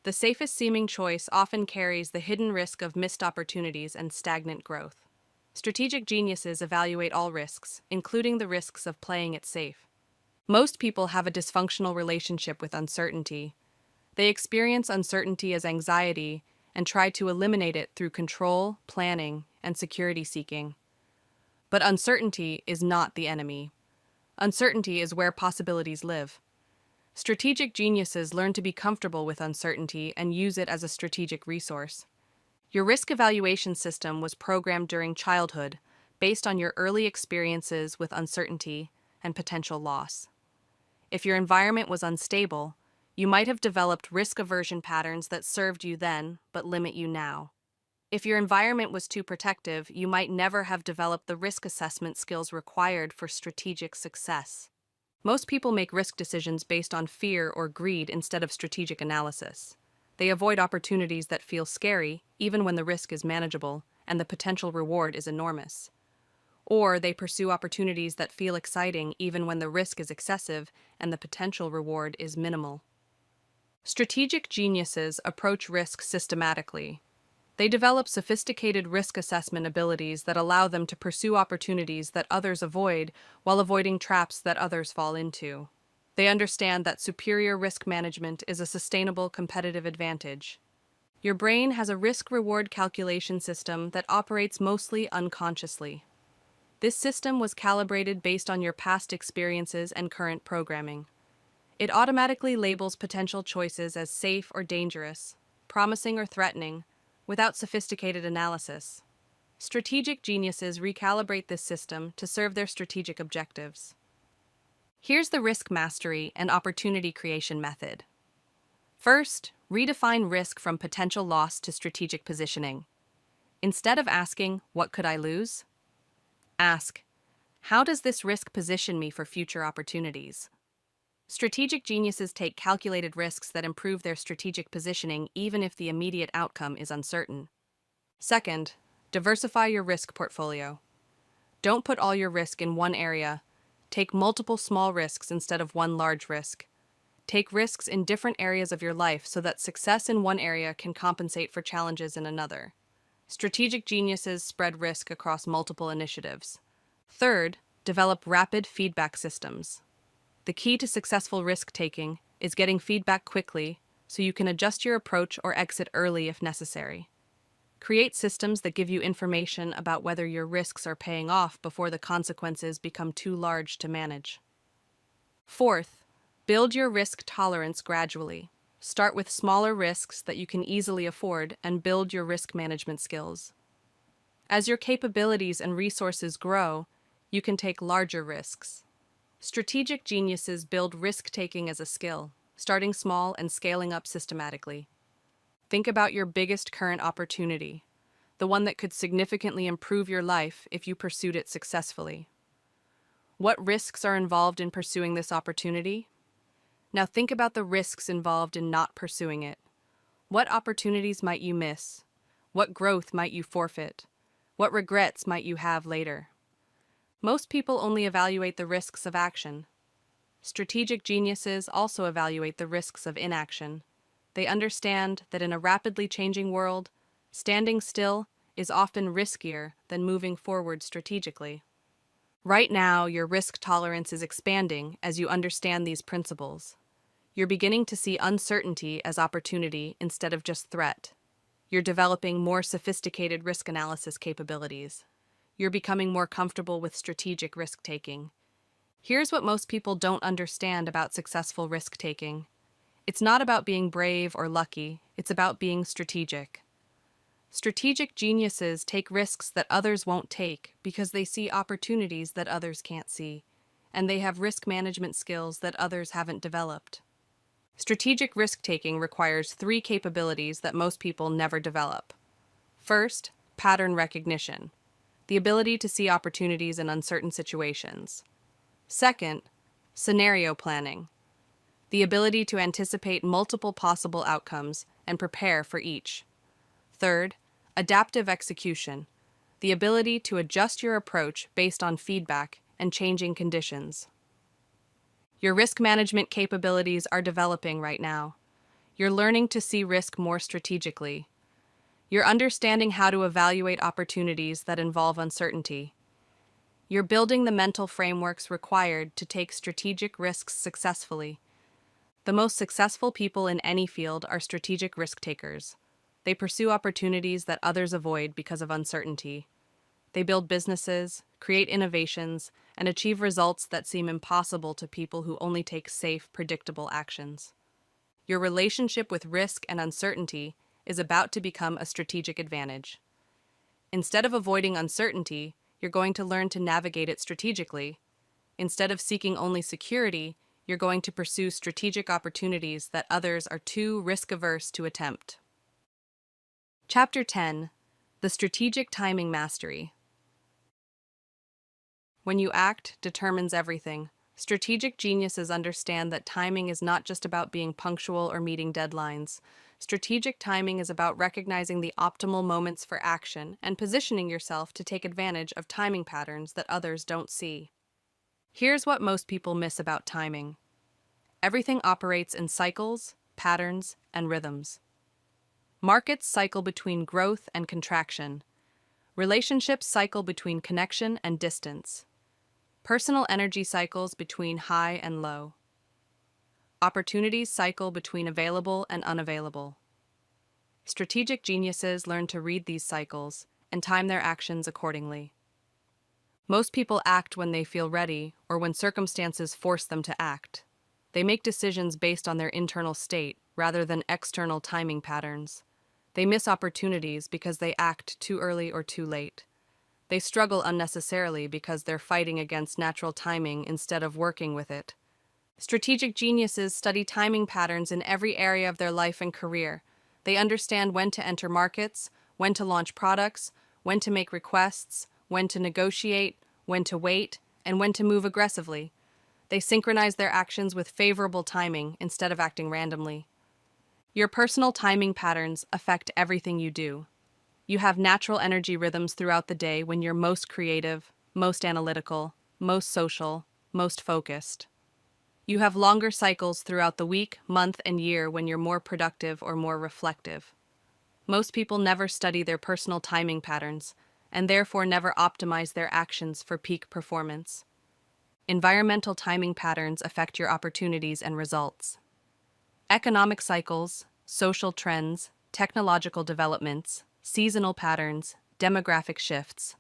The safest seeming choice often carries the hidden risk of missed opportunities and stagnant growth. Strategic geniuses evaluate all risks, including the risks of playing it safe. Most people have a dysfunctional relationship with uncertainty. They experience uncertainty as anxiety and try to eliminate it through control, planning, and security seeking. But uncertainty is not the enemy. Uncertainty is where possibilities live. Strategic geniuses learn to be comfortable with uncertainty and use it as a strategic resource. Your risk evaluation system was programmed during childhood based on your early experiences with uncertainty and potential loss. If your environment was unstable, you might have developed risk aversion patterns that served you then but limit you now. If your environment was too protective, you might never have developed the risk assessment skills required for strategic success. Most people make risk decisions based on fear or greed instead of strategic analysis. They avoid opportunities that feel scary, even when the risk is manageable and the potential reward is enormous. Or they pursue opportunities that feel exciting even when the risk is excessive and the potential reward is minimal. Strategic geniuses approach risk systematically. They develop sophisticated risk assessment abilities that allow them to pursue opportunities that others avoid while avoiding traps that others fall into. They understand that superior risk management is a sustainable competitive advantage. Your brain has a risk-reward calculation system that operates mostly unconsciously. This system was calibrated based on your past experiences and current programming. It automatically labels potential choices as safe or dangerous, promising or threatening, without sophisticated analysis. Strategic geniuses recalibrate this system to serve their strategic objectives. Here's the risk mastery and opportunity creation method. First, redefine risk from potential loss to strategic positioning. Instead of asking, "What could I lose?" ask, "How does this risk position me for future opportunities?" Strategic geniuses take calculated risks that improve their strategic positioning even if the immediate outcome is uncertain. Second, diversify your risk portfolio. Don't put all your risk in one area. Take multiple small risks instead of one large risk. Take risks in different areas of your life so that success in one area can compensate for challenges in another. Strategic geniuses spread risk across multiple initiatives. Third, develop rapid feedback systems. The key to successful risk-taking is getting feedback quickly so you can adjust your approach or exit early if necessary. Create systems that give you information about whether your risks are paying off before the consequences become too large to manage. Fourth, build your risk tolerance gradually. Start with smaller risks that you can easily afford and build your risk management skills. As your capabilities and resources grow, you can take larger risks. Strategic geniuses build risk-taking as a skill, starting small and scaling up systematically. Think about your biggest current opportunity, the one that could significantly improve your life if you pursued it successfully. What risks are involved in pursuing this opportunity? Now think about the risks involved in not pursuing it. What opportunities might you miss? What growth might you forfeit? What regrets might you have later? Most people only evaluate the risks of action. Strategic geniuses also evaluate the risks of inaction. They understand that in a rapidly changing world, standing still is often riskier than moving forward strategically. Right now, your risk tolerance is expanding as you understand these principles. You're beginning to see uncertainty as opportunity instead of just threat. You're developing more sophisticated risk analysis capabilities. You're becoming more comfortable with strategic risk-taking. Here's what most people don't understand about successful risk-taking. It's not about being brave or lucky, it's about being strategic. Strategic geniuses take risks that others won't take because they see opportunities that others can't see, and they have risk management skills that others haven't developed. Strategic risk-taking requires 3 capabilities that most people never develop. First, pattern recognition, the ability to see opportunities in uncertain situations. Second, scenario planning, the ability to anticipate multiple possible outcomes and prepare for each. Third, adaptive execution, the ability to adjust your approach based on feedback and changing conditions. Your risk management capabilities are developing right now. You're learning to see risk more strategically. You're understanding how to evaluate opportunities that involve uncertainty. You're building the mental frameworks required to take strategic risks successfully. The most successful people in any field are strategic risk takers. They pursue opportunities that others avoid because of uncertainty. They build businesses, create innovations, and achieve results that seem impossible to people who only take safe, predictable actions. Your relationship with risk and uncertainty is about to become a strategic advantage. Instead of avoiding uncertainty, you're going to learn to navigate it strategically. Instead of seeking only security, you're going to pursue strategic opportunities that others are too risk-averse to attempt. Chapter 10: The Strategic Timing Mastery. When you act determines everything. Strategic geniuses understand that timing is not just about being punctual or meeting deadlines. Strategic timing is about recognizing the optimal moments for action and positioning yourself to take advantage of timing patterns that others don't see. Here's what most people miss about timing. Everything operates in cycles, patterns, and rhythms. Markets cycle between growth and contraction. Relationships cycle between connection and distance. Personal energy cycles between high and low. Opportunities cycle between available and unavailable. Strategic geniuses learn to read these cycles and time their actions accordingly. Most people act when they feel ready or when circumstances force them to act. They make decisions based on their internal state rather than external timing patterns. They miss opportunities because they act too early or too late. They struggle unnecessarily because they're fighting against natural timing instead of working with it. Strategic geniuses study timing patterns in every area of their life and career. They understand when to enter markets, when to launch products, when to make requests, when to negotiate, when to wait, and when to move aggressively. They synchronize their actions with favorable timing instead of acting randomly. Your personal timing patterns affect everything you do. You have natural energy rhythms throughout the day when you're most creative, most analytical, most social, most focused. You have longer cycles throughout the week, month, and year when you're more productive or more reflective. Most people never study their personal timing patterns and therefore never optimize their actions for peak performance. Environmental timing patterns affect your opportunities and results. Economic cycles, social trends, technological developments, seasonal patterns, demographic shifts.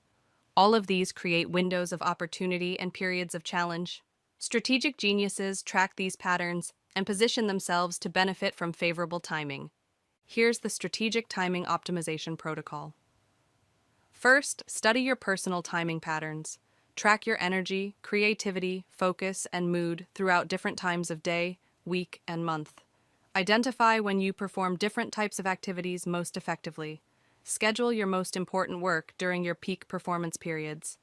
All of these create windows of opportunity and periods of challenge. Strategic geniuses track these patterns and position themselves to benefit from favorable timing. Here's the strategic timing optimization protocol. First, study your personal timing patterns. Track your energy, creativity, focus, and mood throughout different times of day, week, and month. Identify when you perform different types of activities most effectively. Schedule your most important work during your peak performance periods.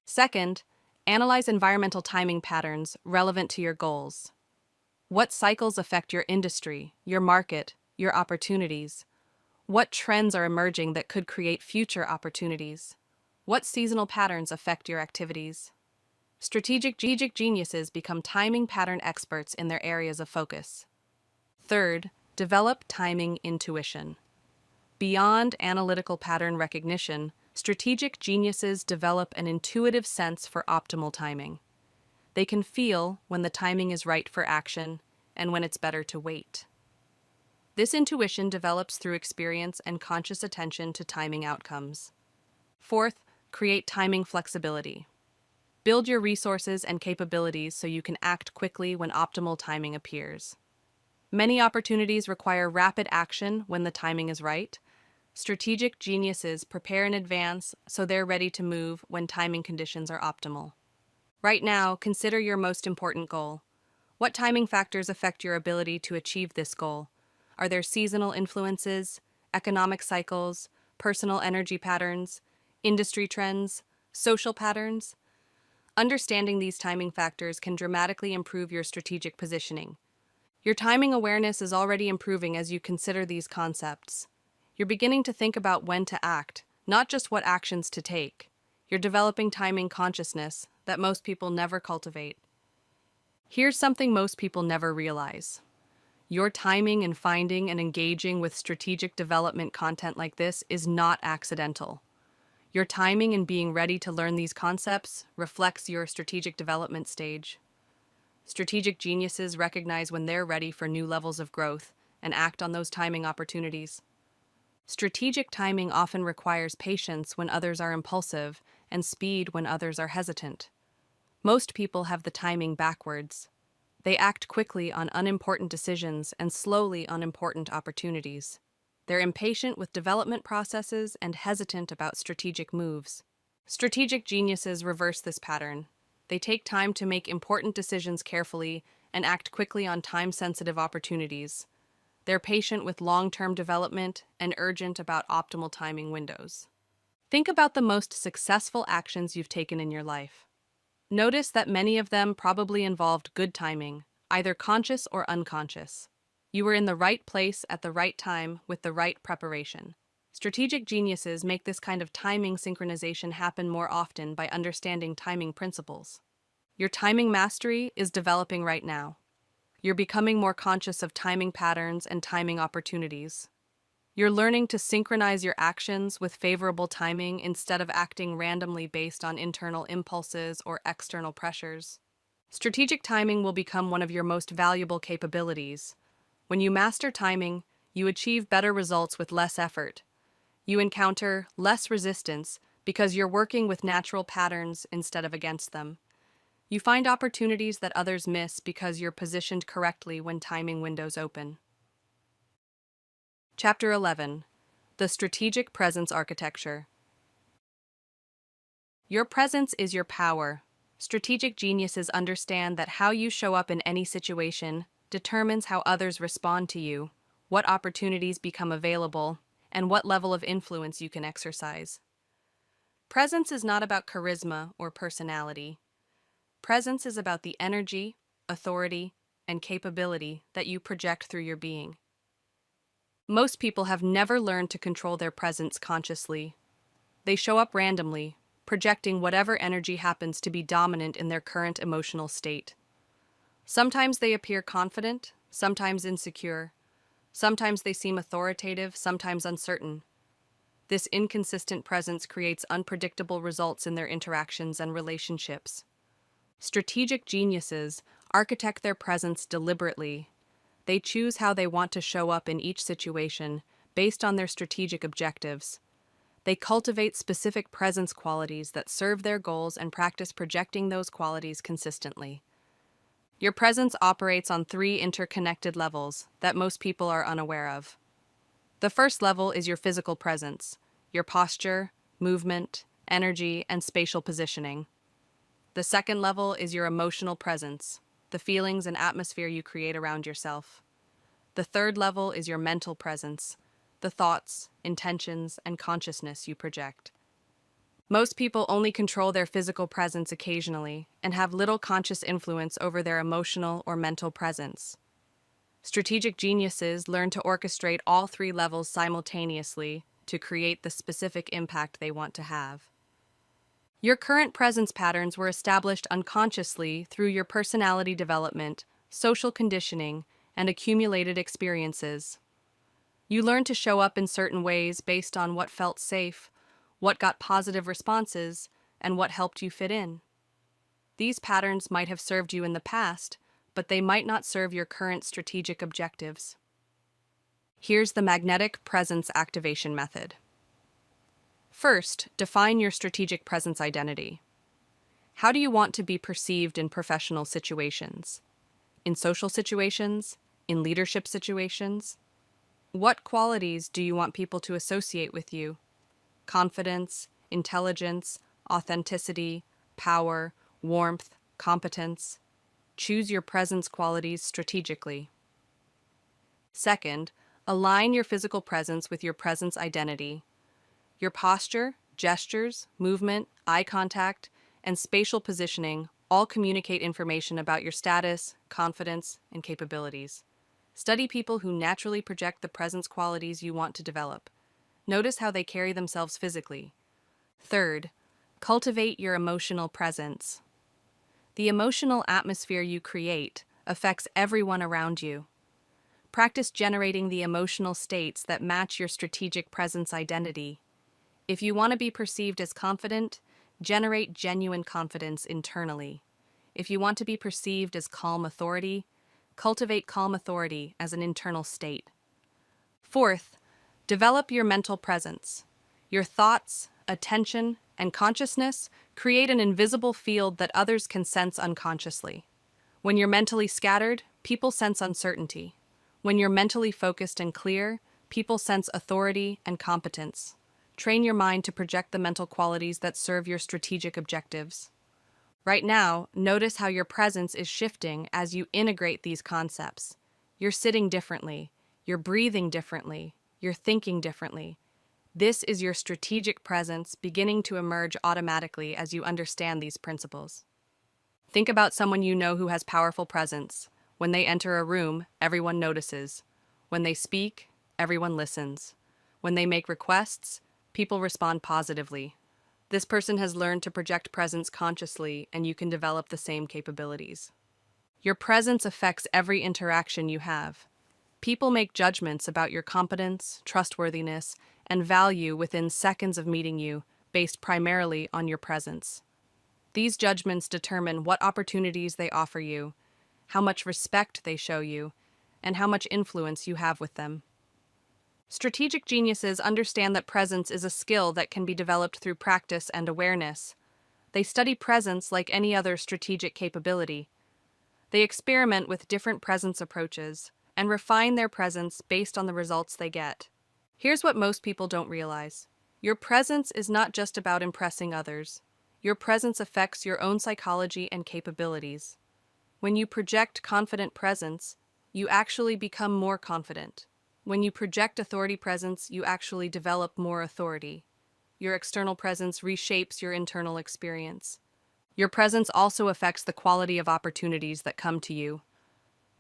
Second, analyze environmental timing patterns relevant to your goals. What cycles affect your industry, your market, your opportunities? What trends are emerging that could create future opportunities? What seasonal patterns affect your activities? Strategic geniuses become timing pattern experts in their areas of focus. Third, develop timing intuition. Beyond analytical pattern recognition, strategic geniuses develop an intuitive sense for optimal timing. They can feel when the timing is right for action and when it's better to wait. This intuition develops through experience and conscious attention to timing outcomes. Fourth, create timing flexibility. Build your resources and capabilities so you can act quickly when optimal timing appears. Many opportunities require rapid action when the timing is right. Strategic geniuses prepare in advance so they're ready to move when timing conditions are optimal. Right now, consider your most important goal. What timing factors affect your ability to achieve this goal? Are there seasonal influences, economic cycles, personal energy patterns, industry trends, social patterns? Understanding these timing factors can dramatically improve your strategic positioning. Your timing awareness is already improving as you consider these concepts. You're beginning to think about when to act, not just what actions to take. You're developing timing consciousness that most people never cultivate. Here's something most people never realize. Your timing in finding and engaging with strategic development content like this is not accidental. Your timing in being ready to learn these concepts reflects your strategic development stage. Strategic geniuses recognize when they're ready for new levels of growth and act on those timing opportunities. Strategic timing often requires patience when others are impulsive and speed when others are hesitant. Most people have the timing backwards. They act quickly on unimportant decisions and slowly on important opportunities. They're impatient with development processes and hesitant about strategic moves. Strategic geniuses reverse this pattern. They take time to make important decisions carefully and act quickly on time-sensitive opportunities. They're patient with long-term development and urgent about optimal timing windows. Think about the most successful actions you've taken in your life. Notice that many of them probably involved good timing, either conscious or unconscious. You were in the right place at the right time with the right preparation. Strategic geniuses make this kind of timing synchronization happen more often by understanding timing principles. Your timing mastery is developing right now. You're becoming more conscious of timing patterns and timing opportunities. You're learning to synchronize your actions with favorable timing instead of acting randomly based on internal impulses or external pressures. Strategic timing will become one of your most valuable capabilities. When you master timing, you achieve better results with less effort. You encounter less resistance because you're working with natural patterns instead of against them. You find opportunities that others miss because you're positioned correctly when timing windows open. Chapter 11. The Strategic Presence Architecture. Your presence is your power. Strategic geniuses understand that how you show up in any situation determines how others respond to you, what opportunities become available, and what level of influence you can exercise. Presence is not about charisma or personality. Presence is about the energy, authority, and capability that you project through your being. Most people have never learned to control their presence consciously. They show up randomly, projecting whatever energy happens to be dominant in their current emotional state. Sometimes they appear confident, sometimes insecure. Sometimes they seem authoritative, sometimes uncertain. This inconsistent presence creates unpredictable results in their interactions and relationships. Strategic geniuses architect their presence deliberately. They choose how they want to show up in each situation based on their strategic objectives. They cultivate specific presence qualities that serve their goals and practice projecting those qualities consistently. Your presence operates on 3 interconnected levels that most people are unaware of. The first level is your physical presence, your posture, movement, energy, and spatial positioning. The second level is your emotional presence, the feelings and atmosphere you create around yourself. The third level is your mental presence, the thoughts, intentions, and consciousness you project. Most people only control their physical presence occasionally and have little conscious influence over their emotional or mental presence. Strategic geniuses learn to orchestrate all 3 levels simultaneously to create the specific impact they want to have. Your current presence patterns were established unconsciously through your personality development, social conditioning, and accumulated experiences. You learned to show up in certain ways based on what felt safe, what got positive responses, and what helped you fit in. These patterns might have served you in the past, but they might not serve your current strategic objectives. Here's the magnetic presence activation method. First, define your strategic presence identity. How do you want to be perceived in professional situations? In social situations? In leadership situations? What qualities do you want people to associate with you? Confidence, intelligence, authenticity, power, warmth, competence. Choose your presence qualities strategically. Second, align your physical presence with your presence identity. Your posture, gestures, movement, eye contact, and spatial positioning all communicate information about your status, confidence, and capabilities. Study people who naturally project the presence qualities you want to develop. Notice how they carry themselves physically. Third, cultivate your emotional presence. The emotional atmosphere you create affects everyone around you. Practice generating the emotional states that match your strategic presence identity. If you want to be perceived as confident, generate genuine confidence internally. If you want to be perceived as calm authority, cultivate calm authority as an internal state. Fourth, develop your mental presence. Your thoughts, attention, and consciousness create an invisible field that others can sense unconsciously. When you're mentally scattered, people sense uncertainty. When you're mentally focused and clear, people sense authority and competence. Train your mind to project the mental qualities that serve your strategic objectives. Right now, notice how your presence is shifting as you integrate these concepts. You're sitting differently, you're breathing differently, you're thinking differently. This is your strategic presence beginning to emerge automatically as you understand these principles. Think about someone you know who has powerful presence. When they enter a room, everyone notices. When they speak, everyone listens. When they make requests, people respond positively. This person has learned to project presence consciously, and you can develop the same capabilities. Your presence affects every interaction you have. People make judgments about your competence, trustworthiness, and value within seconds of meeting you, based primarily on your presence. These judgments determine what opportunities they offer you, how much respect they show you, and how much influence you have with them. Strategic geniuses understand that presence is a skill that can be developed through practice and awareness. They study presence like any other strategic capability. They experiment with different presence approaches and refine their presence based on the results they get. Here's what most people don't realize. Your presence is not just about impressing others. Your presence affects your own psychology and capabilities. When you project confident presence, you actually become more confident. When you project authority presence, you actually develop more authority. Your external presence reshapes your internal experience. Your presence also affects the quality of opportunities that come to you.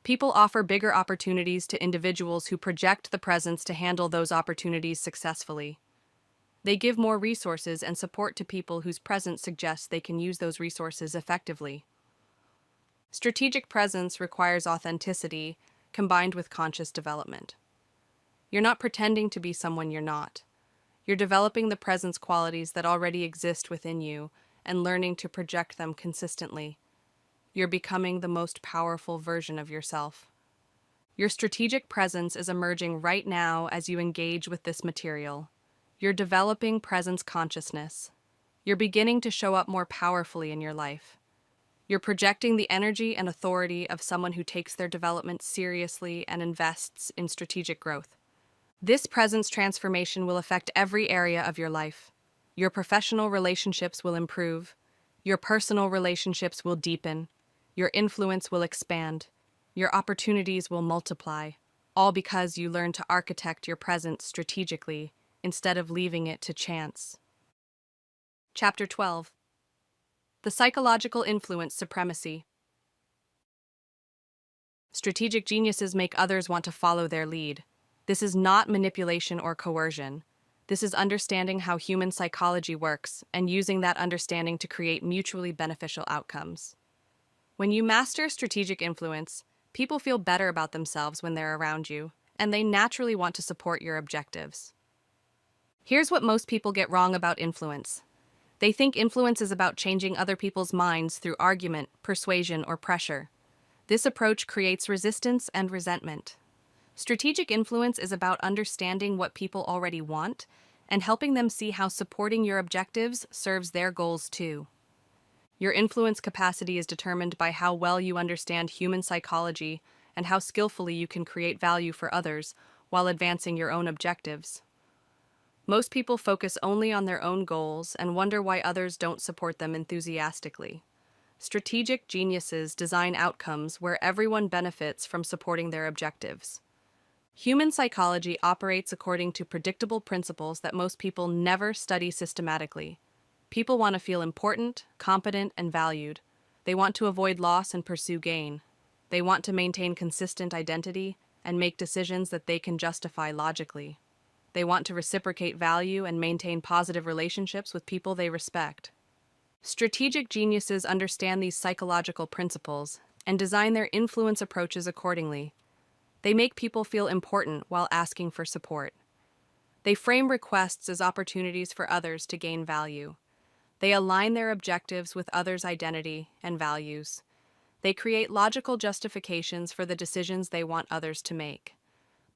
People offer bigger opportunities to individuals who project the presence to handle those opportunities successfully. They give more resources and support to people whose presence suggests they can use those resources effectively. Strategic presence requires authenticity combined with conscious development. You're not pretending to be someone you're not. You're developing the presence qualities that already exist within you and learning to project them consistently. You're becoming the most powerful version of yourself. Your strategic presence is emerging right now as you engage with this material. You're developing presence consciousness. You're beginning to show up more powerfully in your life. You're projecting the energy and authority of someone who takes their development seriously and invests in strategic growth. This presence transformation will affect every area of your life. Your professional relationships will improve. Your personal relationships will deepen. Your influence will expand. Your opportunities will multiply, all because you learn to architect your presence strategically instead of leaving it to chance. Chapter 12. The Psychological Influence Supremacy. Strategic geniuses make others want to follow their lead. This is not manipulation or coercion. This is understanding how human psychology works and using that understanding to create mutually beneficial outcomes. When you master strategic influence, people feel better about themselves when they're around you, and they naturally want to support your objectives. Here's what most people get wrong about influence. They think influence is about changing other people's minds through argument, persuasion, or pressure. This approach creates resistance and resentment. Strategic influence is about understanding what people already want and helping them see how supporting your objectives serves their goals too. Your influence capacity is determined by how well you understand human psychology and how skillfully you can create value for others while advancing your own objectives. Most people focus only on their own goals and wonder why others don't support them enthusiastically. Strategic geniuses design outcomes where everyone benefits from supporting their objectives. Human psychology operates according to predictable principles that most people never study systematically. People want to feel important, competent, and valued. They want to avoid loss and pursue gain. They want to maintain consistent identity and make decisions that they can justify logically. They want to reciprocate value and maintain positive relationships with people they respect. Strategic geniuses understand these psychological principles and design their influence approaches accordingly. They make people feel important while asking for support. They frame requests as opportunities for others to gain value. They align their objectives with others' identity and values. They create logical justifications for the decisions they want others to make.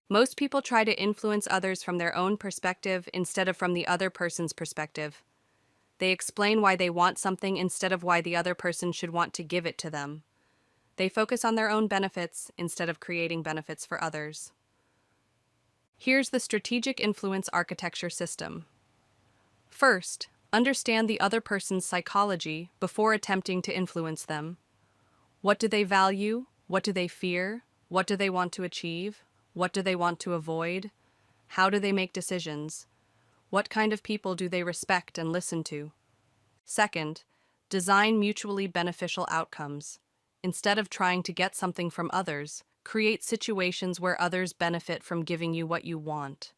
Most people try to influence others from their own perspective instead of from the other person's perspective. They explain why they want something instead of why the other person should want to give it to them. They focus on their own benefits instead of creating benefits for others. Here's the strategic influence architecture system. First, understand the other person's psychology before attempting to influence them. What do they value? What do they fear? What do they want to achieve? What do they want to avoid? How do they make decisions? What kind of people do they respect and listen to? Second, design mutually beneficial outcomes. Instead of trying to get something from others, create situations where others benefit from giving you what you want.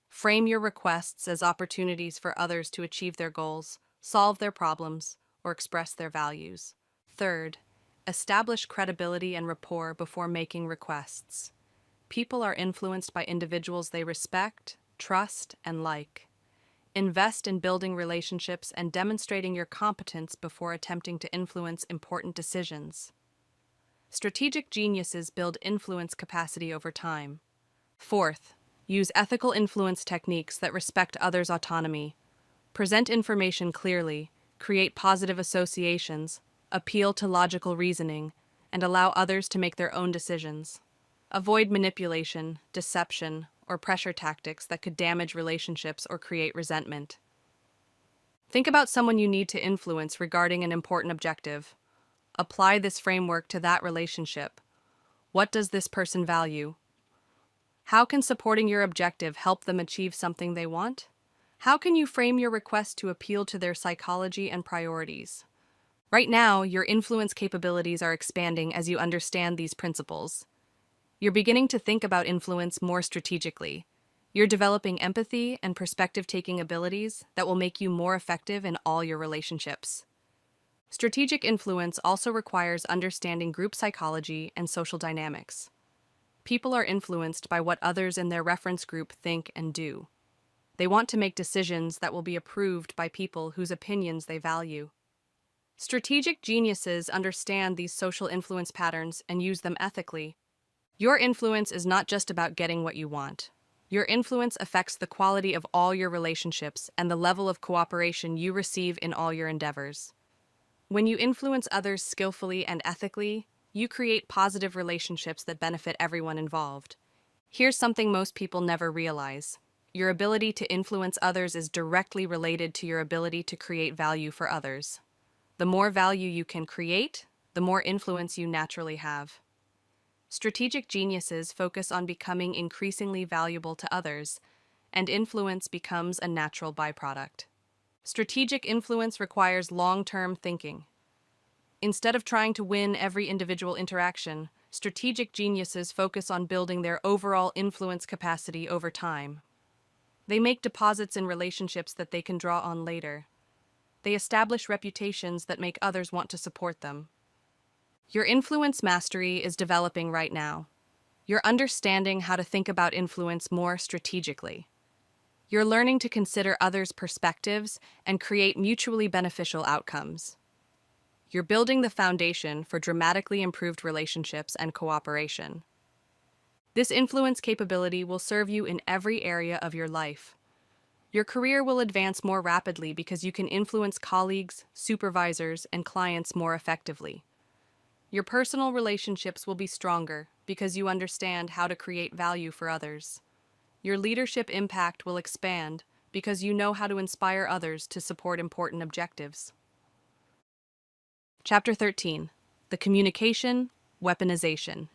Frame your requests as opportunities for others to achieve their goals, solve their problems, or express their values. Third, establish credibility and rapport before making requests. People are influenced by individuals they respect, trust, and like. Invest in building relationships and demonstrating your competence before attempting to influence important decisions. Strategic geniuses build influence capacity over time. Fourth, use ethical influence techniques that respect others' autonomy. Present information clearly, create positive associations, appeal to logical reasoning, and allow others to make their own decisions. Avoid manipulation, deception, or pressure tactics that could damage relationships or create resentment. Think about someone you need to influence regarding an important objective. Apply this framework to that relationship. What does this person value? How can supporting your objective help them achieve something they want? How can you frame your request to appeal to their psychology and priorities? Right now, your influence capabilities are expanding as you understand these principles. You're beginning to think about influence more strategically. You're developing empathy and perspective-taking abilities that will make you more effective in all your relationships. Strategic influence also requires understanding group psychology and social dynamics. People are influenced by what others in their reference group think and do. They want to make decisions that will be approved by people whose opinions they value. Strategic geniuses understand these social influence patterns and use them ethically. Your influence is not just about getting what you want. Your influence affects the quality of all your relationships and the level of cooperation you receive in all your endeavors. When you influence others skillfully and ethically, you create positive relationships that benefit everyone involved. Here's something most people never realize. Your ability to influence others is directly related to your ability to create value for others. The more value you can create, the more influence you naturally have. Strategic geniuses focus on becoming increasingly valuable to others, and influence becomes a natural byproduct. Strategic influence requires long-term thinking. Instead of trying to win every individual interaction, strategic geniuses focus on building their overall influence capacity over time. They make deposits in relationships that they can draw on later. They establish reputations that make others want to support them. Your influence mastery is developing right now. You're understanding how to think about influence more strategically. You're learning to consider others' perspectives and create mutually beneficial outcomes. You're building the foundation for dramatically improved relationships and cooperation. This influence capability will serve you in every area of your life. Your career will advance more rapidly because you can influence colleagues, supervisors, and clients more effectively. Your personal relationships will be stronger because you understand how to create value for others. Your leadership impact will expand because you know how to inspire others to support important objectives. Chapter 13. The Communication Weaponization.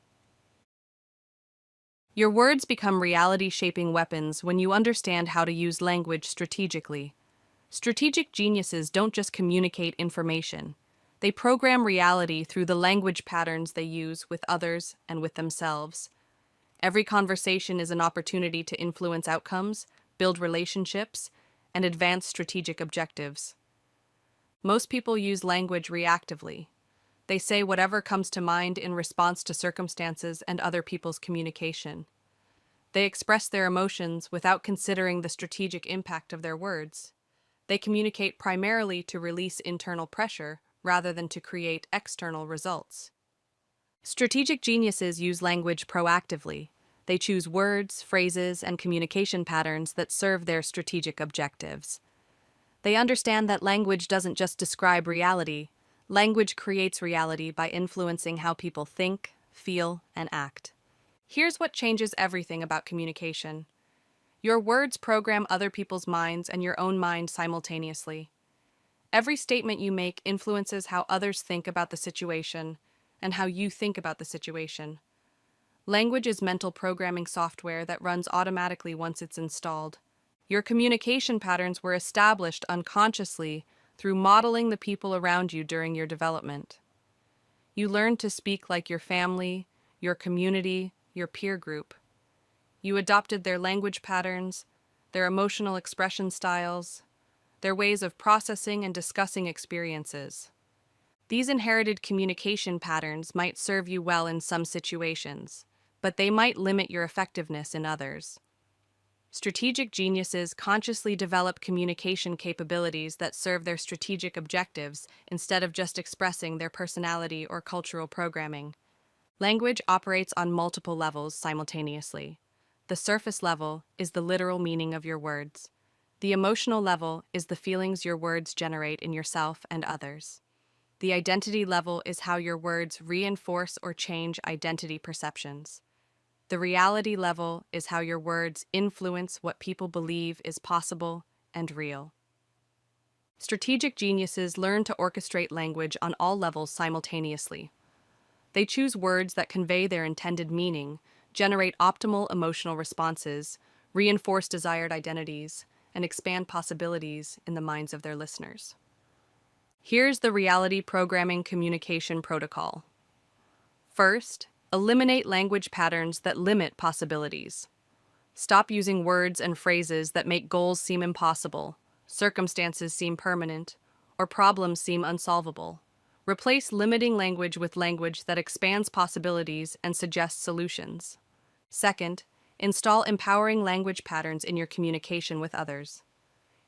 Your words become reality-shaping weapons when you understand how to use language strategically. Strategic geniuses don't just communicate information. They program reality through the language patterns they use with others and with themselves. Every conversation is an opportunity to influence outcomes, build relationships, and advance strategic objectives. Most people use language reactively. They say whatever comes to mind in response to circumstances and other people's communication. They express their emotions without considering the strategic impact of their words. They communicate primarily to release internal pressure rather than to create external results. Strategic geniuses use language proactively. They choose words, phrases, and communication patterns that serve their strategic objectives. They understand that language doesn't just describe reality. Language creates reality by influencing how people think, feel, and act. Here's what changes everything about communication. Your words program other people's minds and your own mind simultaneously. Every statement you make influences how others think about the situation and how you think about the situation. Language is mental programming software that runs automatically once it's installed. Your communication patterns were established unconsciously through modeling the people around you during your development. You learned to speak like your family, your community, your peer group. You adopted their language patterns, their emotional expression styles, their ways of processing and discussing experiences. These inherited communication patterns might serve you well in some situations, but they might limit your effectiveness in others. Strategic geniuses consciously develop communication capabilities that serve their strategic objectives instead of just expressing their personality or cultural programming. Language operates on multiple levels simultaneously. The surface level is the literal meaning of your words. The emotional level is the feelings your words generate in yourself and others. The identity level is how your words reinforce or change identity perceptions. The reality level is how your words influence what people believe is possible and real. Strategic geniuses learn to orchestrate language on all levels simultaneously. They choose words that convey their intended meaning, generate optimal emotional responses, reinforce desired identities, and expand possibilities in the minds of their listeners. Here's the reality programming communication protocol. First, eliminate language patterns that limit possibilities. Stop using words and phrases that make goals seem impossible, circumstances seem permanent, or problems seem unsolvable. Replace limiting language with language that expands possibilities and suggests solutions. Second, install empowering language patterns in your communication with others.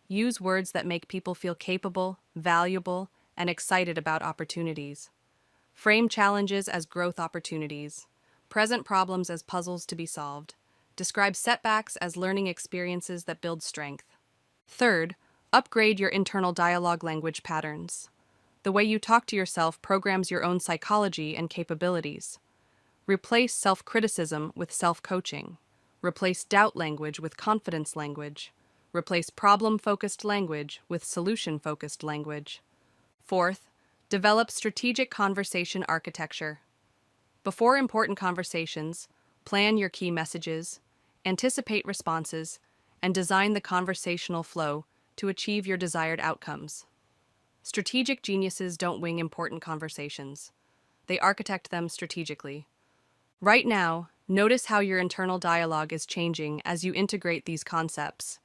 Use words that make people feel capable, valuable, and excited about opportunities. Frame challenges as growth opportunities. Present problems as puzzles to be solved. Describe setbacks as learning experiences that build strength. Third, upgrade your internal dialogue language patterns. The way you talk to yourself programs your own psychology and capabilities. Replace self-criticism with self-coaching. Replace doubt language with confidence language. Replace problem-focused language with solution-focused language. Fourth, develop strategic conversation architecture. Before important conversations, plan your key messages, anticipate responses, and design the conversational flow to achieve your desired outcomes. Strategic geniuses don't wing important conversations. They architect them strategically. Right now, notice how your internal dialogue is changing as you integrate these concepts.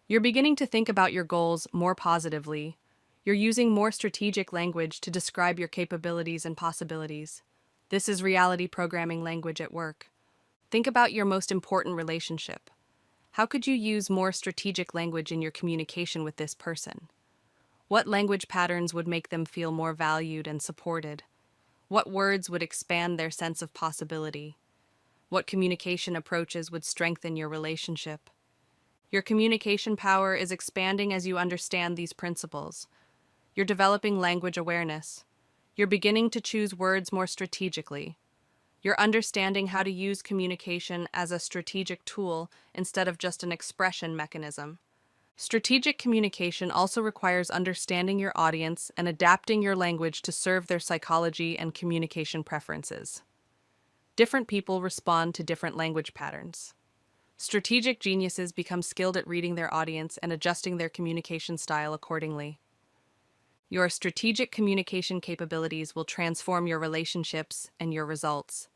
You're beginning to think about your goals more positively. You're using more strategic language to describe your capabilities and possibilities. This is reality programming language at work. Think about your most important relationship. How could you use more strategic language in your communication with this person? What language patterns would make them feel more valued and supported? What words would expand their sense of possibility? What communication approaches would strengthen your relationship? Your communication power is expanding as you understand these principles. You're developing language awareness. You're beginning to choose words more strategically. You're understanding how to use communication as a strategic tool instead of just an expression mechanism. Strategic communication also requires understanding your audience and adapting your language to serve their psychology and communication preferences. Different people respond to different language patterns. Strategic geniuses become skilled at reading their audience and adjusting their communication style accordingly. Your strategic communication capabilities will transform your relationships and your results.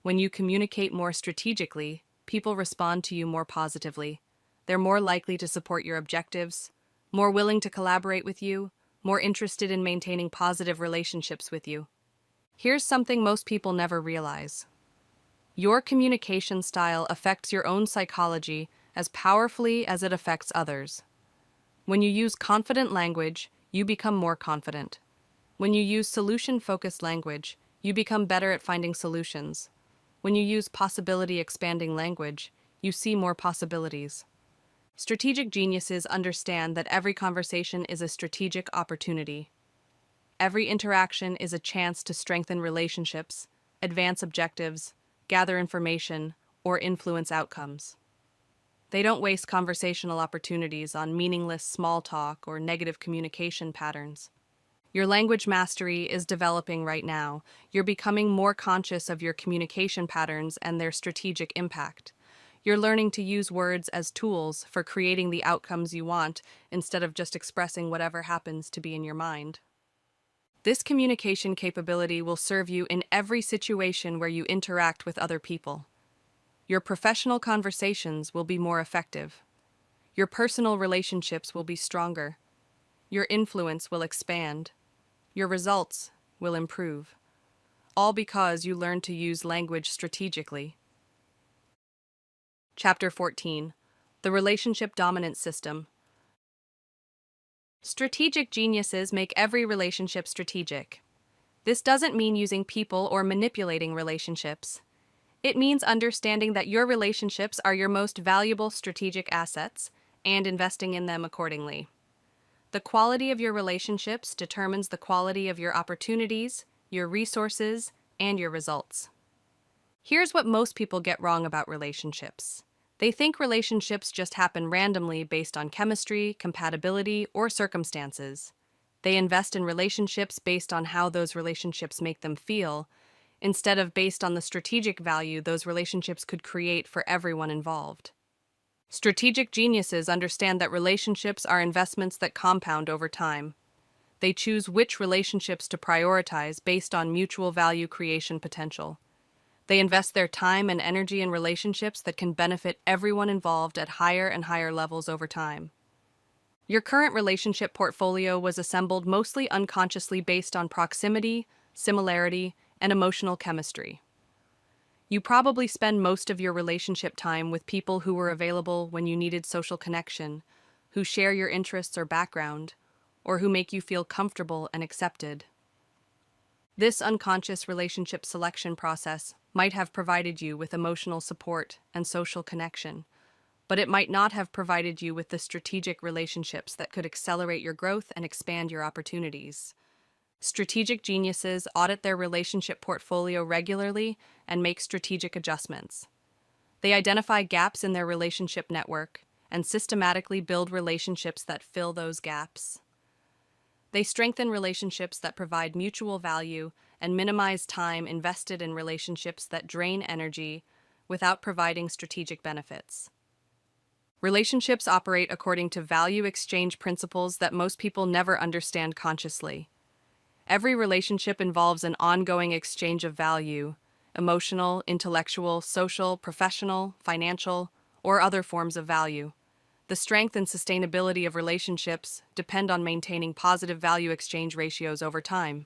When you communicate more strategically, people respond to you more positively. They're more likely to support your objectives, more willing to collaborate with you, more interested in maintaining positive relationships with you. Here's something most people never realize. Your communication style affects your own psychology as powerfully as it affects others. When you use confident language, you become more confident. When you use solution-focused language, you become better at finding solutions. When you use possibility-expanding language, you see more possibilities. Strategic geniuses understand that every conversation is a strategic opportunity. Every interaction is a chance to strengthen relationships, advance objectives, gather information, or influence outcomes. They don't waste conversational opportunities on meaningless small talk or negative communication patterns. Your language mastery is developing right now. You're becoming more conscious of your communication patterns and their strategic impact. You're learning to use words as tools for creating the outcomes you want instead of just expressing whatever happens to be in your mind. This communication capability will serve you in every situation where you interact with other people. Your professional conversations will be more effective. Your personal relationships will be stronger. Your influence will expand. Your results will improve. All because you learned to use language strategically. Chapter 14. The Relationship Dominance System. Strategic geniuses make every relationship strategic. This doesn't mean using people or manipulating relationships. It means understanding that your relationships are your most valuable strategic assets and investing in them accordingly. The quality of your relationships determines the quality of your opportunities, your resources, and your results. Here's what most people get wrong about relationships. They think relationships just happen randomly based on chemistry, compatibility, or circumstances. They invest in relationships based on how those relationships make them feel, instead of based on the strategic value those relationships could create for everyone involved. Strategic geniuses understand that relationships are investments that compound over time. They choose which relationships to prioritize based on mutual value creation potential. They invest their time and energy in relationships that can benefit everyone involved at higher and higher levels over time. Your current relationship portfolio was assembled mostly unconsciously based on proximity, similarity, and emotional chemistry. You probably spend most of your relationship time with people who were available when you needed social connection, who share your interests or background, or who make you feel comfortable and accepted. This unconscious relationship selection process might have provided you with emotional support and social connection, but it might not have provided you with the strategic relationships that could accelerate your growth and expand your opportunities. Strategic geniuses audit their relationship portfolio regularly and make strategic adjustments. They identify gaps in their relationship network and systematically build relationships that fill those gaps. They strengthen relationships that provide mutual value and minimize time invested in relationships that drain energy without providing strategic benefits. Relationships operate according to value exchange principles that most people never understand consciously. Every relationship involves an ongoing exchange of value, emotional, intellectual, social, professional, financial, or other forms of value. The strength and sustainability of relationships depend on maintaining positive value exchange ratios over time.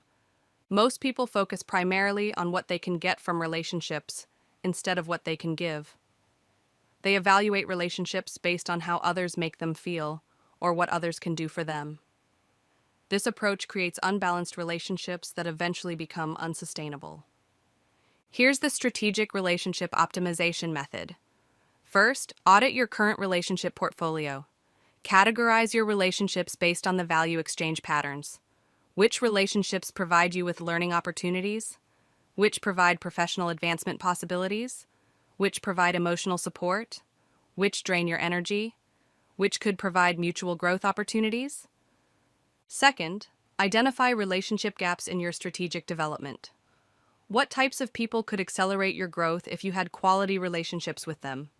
Most people focus primarily on what they can get from relationships instead of what they can give. They evaluate relationships based on how others make them feel or what others can do for them. This approach creates unbalanced relationships that eventually become unsustainable. Here's the strategic relationship optimization method. First, audit your current relationship portfolio. Categorize your relationships based on the value exchange patterns. Which relationships provide you with learning opportunities? Which provide professional advancement possibilities? Which provide emotional support? Which drain your energy? Which could provide mutual growth opportunities? Second, identify relationship gaps in your strategic development. What types of people could accelerate your growth if you had quality relationships with them?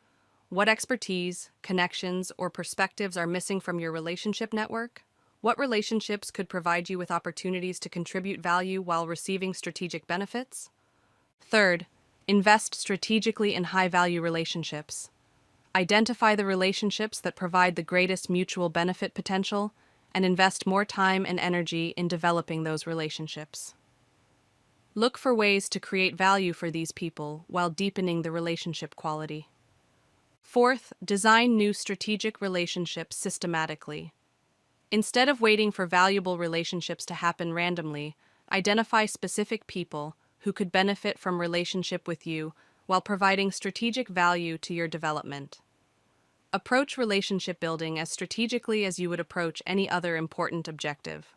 What expertise, connections, or perspectives are missing from your relationship network? What relationships could provide you with opportunities to contribute value while receiving strategic benefits? Third, invest strategically in high-value relationships. Identify the relationships that provide the greatest mutual benefit potential and invest more time and energy in developing those relationships. Look for ways to create value for these people while deepening the relationship quality. Fourth, design new strategic relationships systematically. Instead of waiting for valuable relationships to happen randomly, identify specific people who could benefit from relationship with you while providing strategic value to your development. Approach relationship building as strategically as you would approach any other important objective.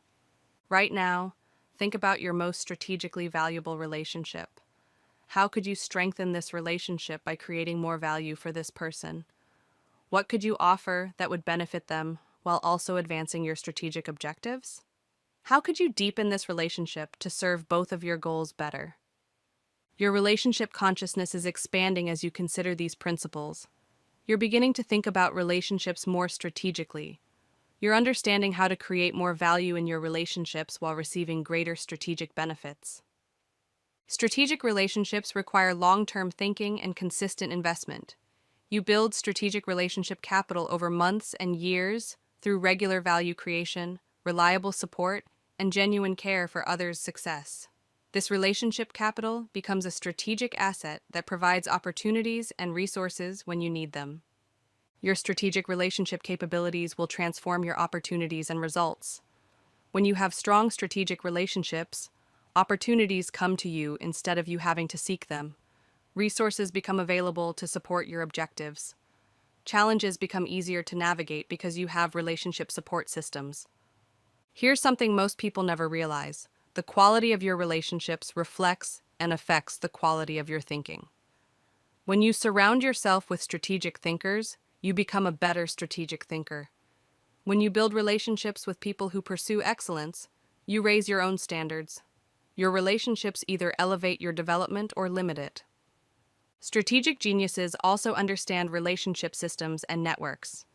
Right now, think about your most strategically valuable relationship. How could you strengthen this relationship by creating more value for this person? What could you offer that would benefit them while also advancing your strategic objectives? How could you deepen this relationship to serve both of your goals better? Your relationship consciousness is expanding as you consider these principles. You're beginning to think about relationships more strategically. You're understanding how to create more value in your relationships while receiving greater strategic benefits. Strategic relationships require long-term thinking and consistent investment. You build strategic relationship capital over months and years through regular value creation, reliable support, and genuine care for others' success. This relationship capital becomes a strategic asset that provides opportunities and resources when you need them. Your strategic relationship capabilities will transform your opportunities and results. When you have strong strategic relationships, opportunities come to you instead of you having to seek them. Resources become available to support your objectives. Challenges become easier to navigate because you have relationship support systems. Here's something most people never realize. The quality of your relationships reflects and affects the quality of your thinking. When you surround yourself with strategic thinkers, you become a better strategic thinker. When you build relationships with people who pursue excellence, you raise your own standards. Your relationships either elevate your development or limit it. Strategic geniuses also understand relationship systems and networks.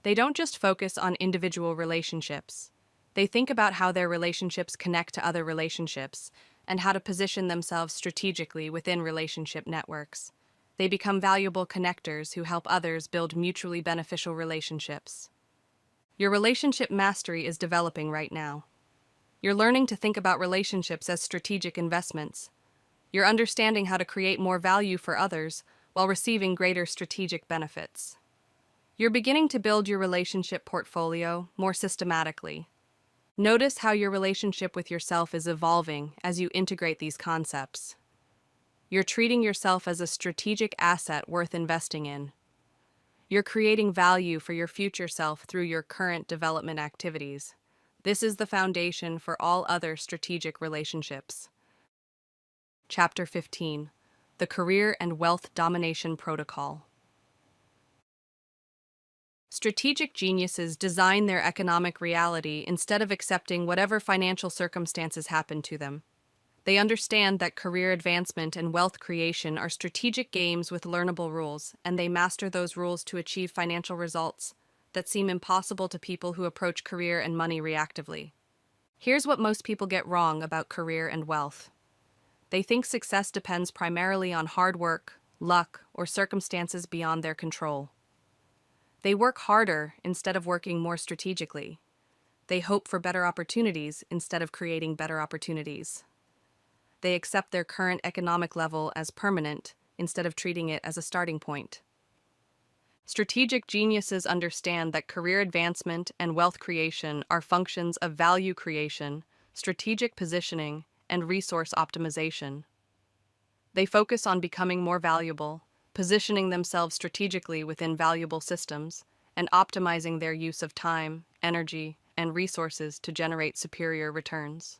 They don't just focus on individual relationships. They think about how their relationships connect to other relationships and how to position themselves strategically within relationship networks. They become valuable connectors who help others build mutually beneficial relationships. Your relationship mastery is developing right now. You're learning to think about relationships as strategic investments. You're understanding how to create more value for others while receiving greater strategic benefits. You're beginning to build your relationship portfolio more systematically. Notice how your relationship with yourself is evolving as you integrate these concepts. You're treating yourself as a strategic asset worth investing in. You're creating value for your future self through your current development activities. This is the foundation for all other strategic relationships. Chapter 15: The Career and Wealth Domination Protocol. Strategic geniuses design their economic reality instead of accepting whatever financial circumstances happen to them. They understand that career advancement and wealth creation are strategic games with learnable rules, and they master those rules to achieve financial results that seem impossible to people who approach career and money reactively. Here's what most people get wrong about career and wealth. They think success depends primarily on hard work, luck, or circumstances beyond their control. They work harder instead of working more strategically. They hope for better opportunities instead of creating better opportunities. They accept their current economic level as permanent instead of treating it as a starting point. Strategic geniuses understand that career advancement and wealth creation are functions of value creation, strategic positioning, and resource optimization. They focus on becoming more valuable, positioning themselves strategically within valuable systems, and optimizing their use of time, energy, and resources to generate superior returns.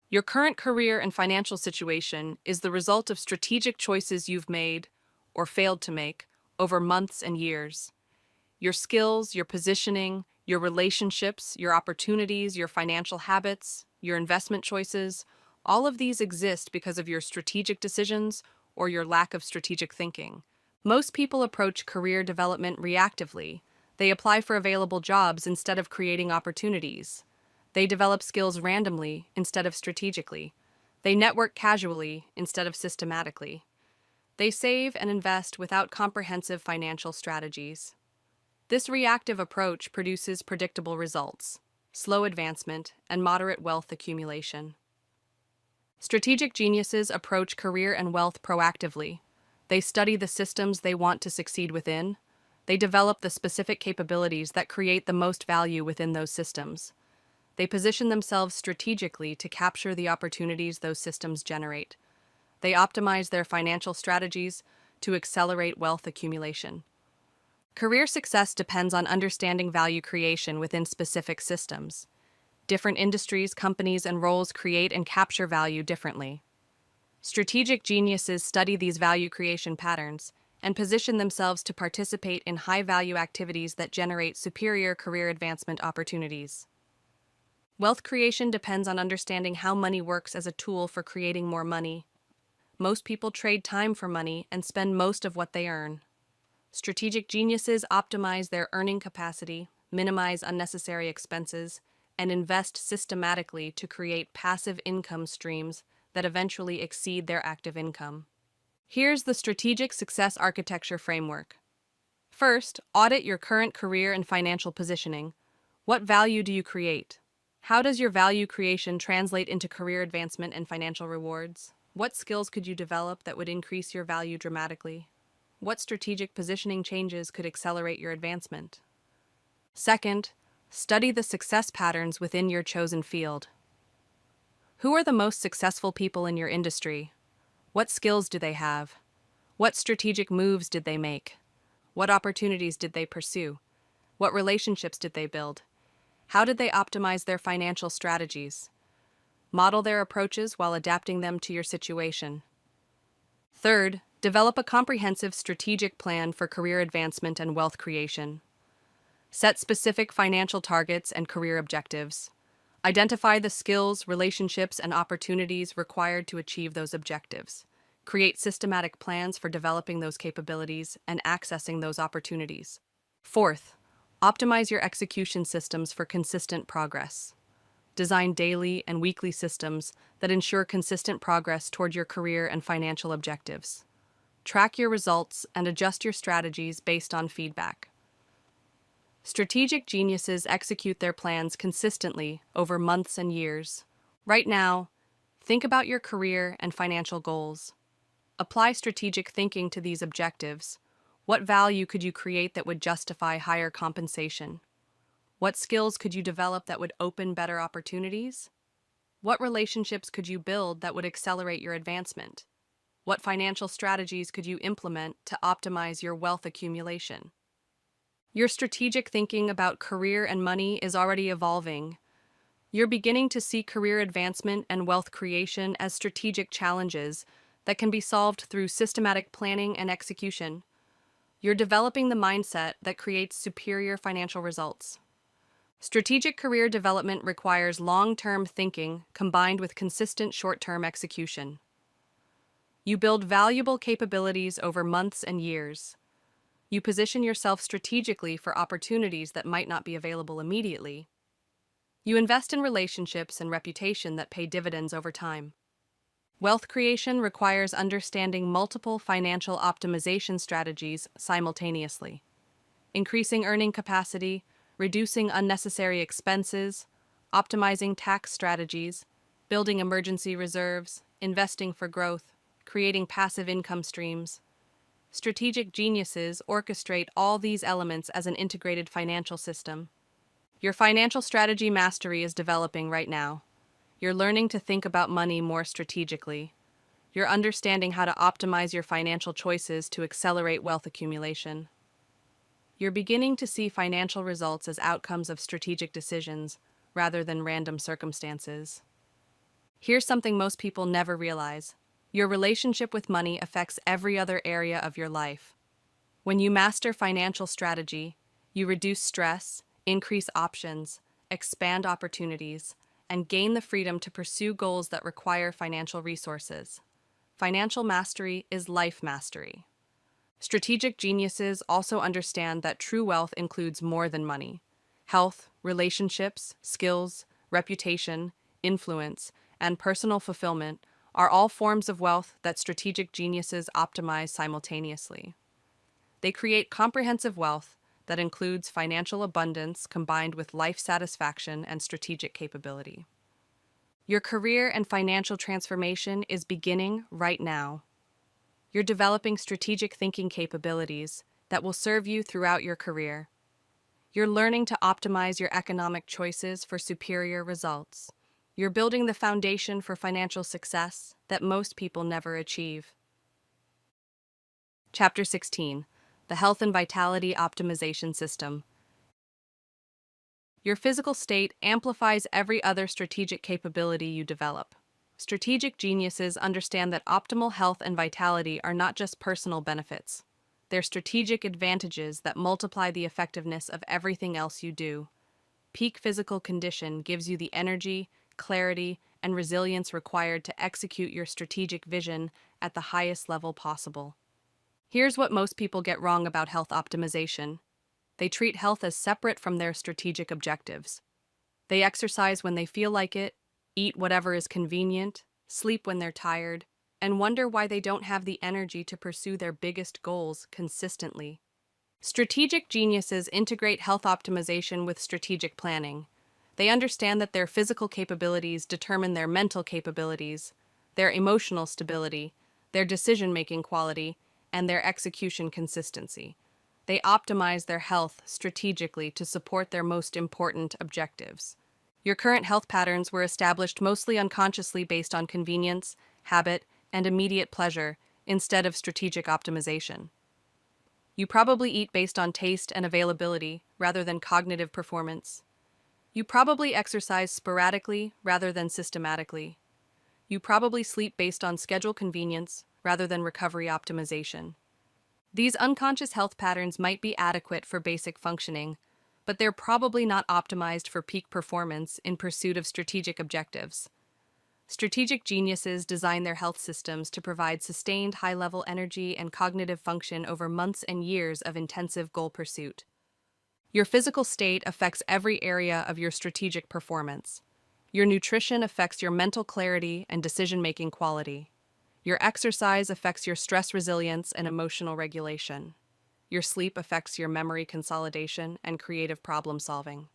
Your current career and financial situation is the result of strategic choices you've made, or failed to make, over months and years. Your skills, your positioning, your relationships, your opportunities, your financial habits, your investment choices, all of these exist because of your strategic decisions or your lack of strategic thinking. Most people approach career development reactively. They apply for available jobs instead of creating opportunities. They develop skills randomly instead of strategically. They network casually instead of systematically. They save and invest without comprehensive financial strategies. This reactive approach produces predictable results, slow advancement, and moderate wealth accumulation. Strategic geniuses approach career and wealth proactively. They study the systems they want to succeed within. They develop the specific capabilities that create the most value within those systems. They position themselves strategically to capture the opportunities those systems generate. They optimize their financial strategies to accelerate wealth accumulation. Career success depends on understanding value creation within specific systems. Different industries, companies, and roles create and capture value differently. Strategic geniuses study these value creation patterns and position themselves to participate in high-value activities that generate superior career advancement opportunities. Wealth creation depends on understanding how money works as a tool for creating more money. Most people trade time for money and spend most of what they earn. Strategic geniuses optimize their earning capacity, minimize unnecessary expenses, and invest systematically to create passive income streams that eventually exceed their active income. Here's the strategic success architecture framework. First, audit your current career and financial positioning. What value do you create? How does your value creation translate into career advancement and financial rewards? What skills could you develop that would increase your value dramatically? What strategic positioning changes could accelerate your advancement? Second, study the success patterns within your chosen field. Who are the most successful people in your industry? What skills do they have? What strategic moves did they make? What opportunities did they pursue? What relationships did they build? How did they optimize their financial strategies? Model their approaches while adapting them to your situation. Third, Develop a comprehensive strategic plan for career advancement and wealth creation. Set specific financial targets and career objectives. Identify the skills, relationships, and opportunities required to achieve those objectives. Create systematic plans for developing those capabilities and accessing those opportunities. Fourth, optimize your execution systems for consistent progress. Design daily and weekly systems that ensure consistent progress toward your career and financial objectives. Track your results and adjust your strategies based on feedback. Strategic geniuses execute their plans consistently over months and years. Right now, think about your career and financial goals. Apply strategic thinking to these objectives. What value could you create that would justify higher compensation? What skills could you develop that would open better opportunities? What relationships could you build that would accelerate your advancement? What financial strategies could you implement to optimize your wealth accumulation? Your strategic thinking about career and money is already evolving. You're beginning to see career advancement and wealth creation as strategic challenges that can be solved through systematic planning and execution. You're developing the mindset that creates superior financial results. Strategic career development requires long-term thinking combined with consistent short-term execution. You build valuable capabilities over months and years. You position yourself strategically for opportunities that might not be available immediately. You invest in relationships and reputation that pay dividends over time. Wealth creation requires understanding multiple financial optimization strategies simultaneously. Increasing earning capacity, reducing unnecessary expenses, optimizing tax strategies, building emergency reserves, investing for growth, creating passive income streams. Strategic geniuses orchestrate all these elements as an integrated financial system. Your financial strategy mastery is developing right now. You're learning to think about money more strategically. You're understanding how to optimize your financial choices to accelerate wealth accumulation. You're beginning to see financial results as outcomes of strategic decisions rather than random circumstances. Here's something most people never realize. Your relationship with money affects every other area of your life. When you master financial strategy, you reduce stress, increase options, expand opportunities, and gain the freedom to pursue goals that require financial resources. Financial mastery is life mastery. Strategic geniuses also understand that true wealth includes more than money. Health, relationships, skills, reputation, influence, and personal fulfillment are all forms of wealth that strategic geniuses optimize simultaneously. They create comprehensive wealth that includes financial abundance combined with life satisfaction and strategic capability. Your career and financial transformation is beginning right now. You're developing strategic thinking capabilities that will serve you throughout your career. You're learning to optimize your economic choices for superior results. You're building the foundation for financial success that most people never achieve. Chapter 16. The Health and Vitality Optimization System. Your physical state amplifies every other strategic capability you develop. Strategic geniuses understand that optimal health and vitality are not just personal benefits. They're strategic advantages that multiply the effectiveness of everything else you do. Peak physical condition gives you the energy, clarity, and resilience required to execute your strategic vision at the highest level possible. Here's what most people get wrong about health optimization. They treat health as separate from their strategic objectives. They exercise when they feel like it, eat whatever is convenient, sleep when they're tired, and wonder why they don't have the energy to pursue their biggest goals consistently. Strategic geniuses integrate health optimization with strategic planning. They understand that their physical capabilities determine their mental capabilities, their emotional stability, their decision-making quality, and their execution consistency. They optimize their health strategically to support their most important objectives. Your current health patterns were established mostly unconsciously based on convenience, habit, and immediate pleasure instead of strategic optimization. You probably eat based on taste and availability rather than cognitive performance. You probably exercise sporadically rather than systematically. You probably sleep based on schedule convenience rather than recovery optimization. These unconscious health patterns might be adequate for basic functioning, but they're probably not optimized for peak performance in pursuit of strategic objectives. Strategic geniuses design their health systems to provide sustained high-level energy and cognitive function over months and years of intensive goal pursuit. Your physical state affects every area of your strategic performance. Your nutrition affects your mental clarity and decision-making quality. Your exercise affects your stress resilience and emotional regulation. Your sleep affects your memory consolidation and creative problem solving.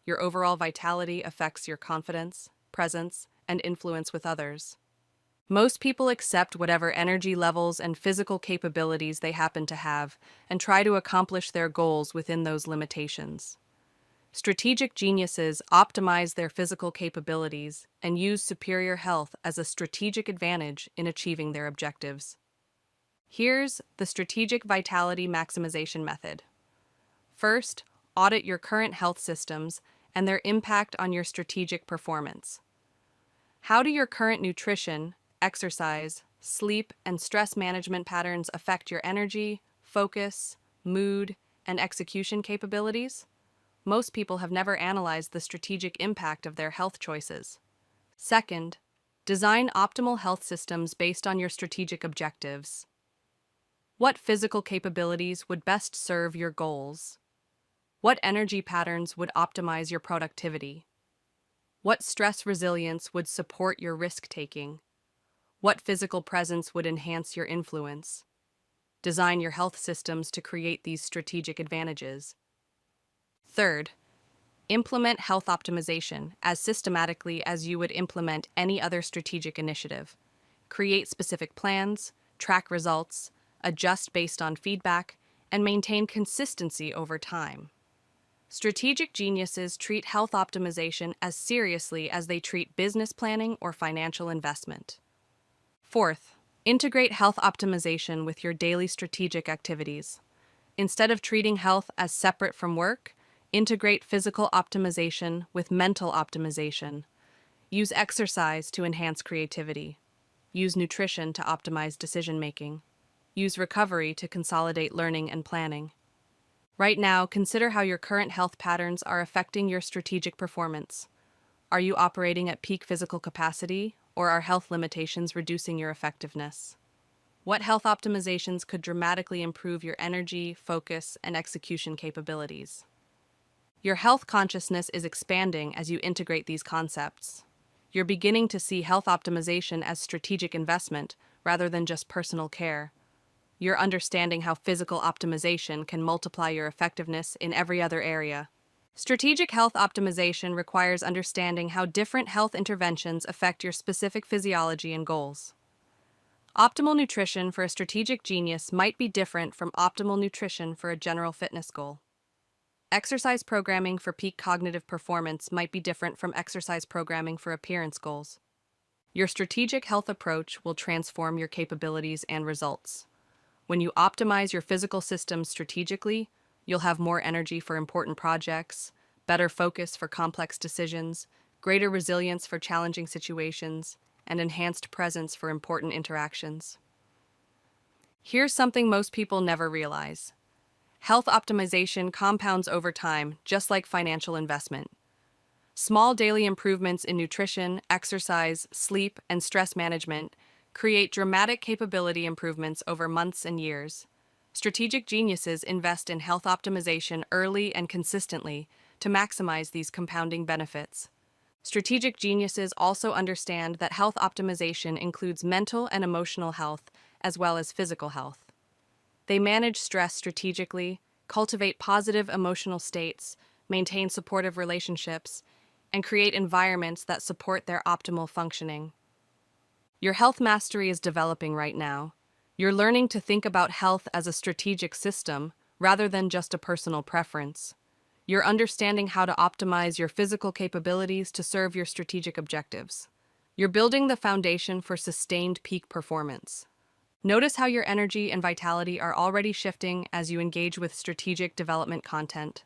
Your overall vitality affects your confidence, presence, and influence with others. Most people accept whatever energy levels and physical capabilities they happen to have and try to accomplish their goals within those limitations. Strategic geniuses optimize their physical capabilities and use superior health as a strategic advantage in achieving their objectives. Here's the strategic vitality maximization method. First, audit your current health systems and their impact on your strategic performance. How do your current nutrition, exercise, sleep, and stress management patterns affect your energy, focus, mood, and execution capabilities? Most people have never analyzed the strategic impact of their health choices. Second, design optimal health systems based on your strategic objectives. What physical capabilities would best serve your goals? What energy patterns would optimize your productivity? What stress resilience would support your risk-taking? What physical presence would enhance your influence? Design your health systems to create these strategic advantages. Third, implement health optimization as systematically as you would implement any other strategic initiative. Create specific plans, track results, adjust based on feedback, and maintain consistency over time. Strategic geniuses treat health optimization as seriously as they treat business planning or financial investment. Fourth, integrate health optimization with your daily strategic activities. Instead of treating health as separate from work, integrate physical optimization with mental optimization. Use exercise to enhance creativity. Use nutrition to optimize decision-making. Use recovery to consolidate learning and planning. Right now, consider how your current health patterns are affecting your strategic performance. Are you operating at peak physical capacity, or are health limitations reducing your effectiveness? What health optimizations could dramatically improve your energy, focus, and execution capabilities? Your health consciousness is expanding as you integrate these concepts. You're beginning to see health optimization as strategic investment rather than just personal care. You're understanding how physical optimization can multiply your effectiveness in every other area. Strategic health optimization requires understanding how different health interventions affect your specific physiology and goals. Optimal nutrition for a strategic genius might be different from optimal nutrition for a general fitness goal. Exercise programming for peak cognitive performance might be different from exercise programming for appearance goals. Your strategic health approach will transform your capabilities and results. When you optimize your physical systems strategically, you'll have more energy for important projects, better focus for complex decisions, greater resilience for challenging situations, and enhanced presence for important interactions. Here's something most people never realize. Health optimization compounds over time, just like financial investment. Small daily improvements in nutrition, exercise, sleep, and stress management create dramatic capability improvements over months and years. Strategic geniuses invest in health optimization early and consistently to maximize these compounding benefits. Strategic geniuses also understand that health optimization includes mental and emotional health as well as physical health. They manage stress strategically, cultivate positive emotional states, maintain supportive relationships, and create environments that support their optimal functioning. Your health mastery is developing right now. You're learning to think about health as a strategic system rather than just a personal preference. You're understanding how to optimize your physical capabilities to serve your strategic objectives. You're building the foundation for sustained peak performance. Notice how your energy and vitality are already shifting as you engage with strategic development content.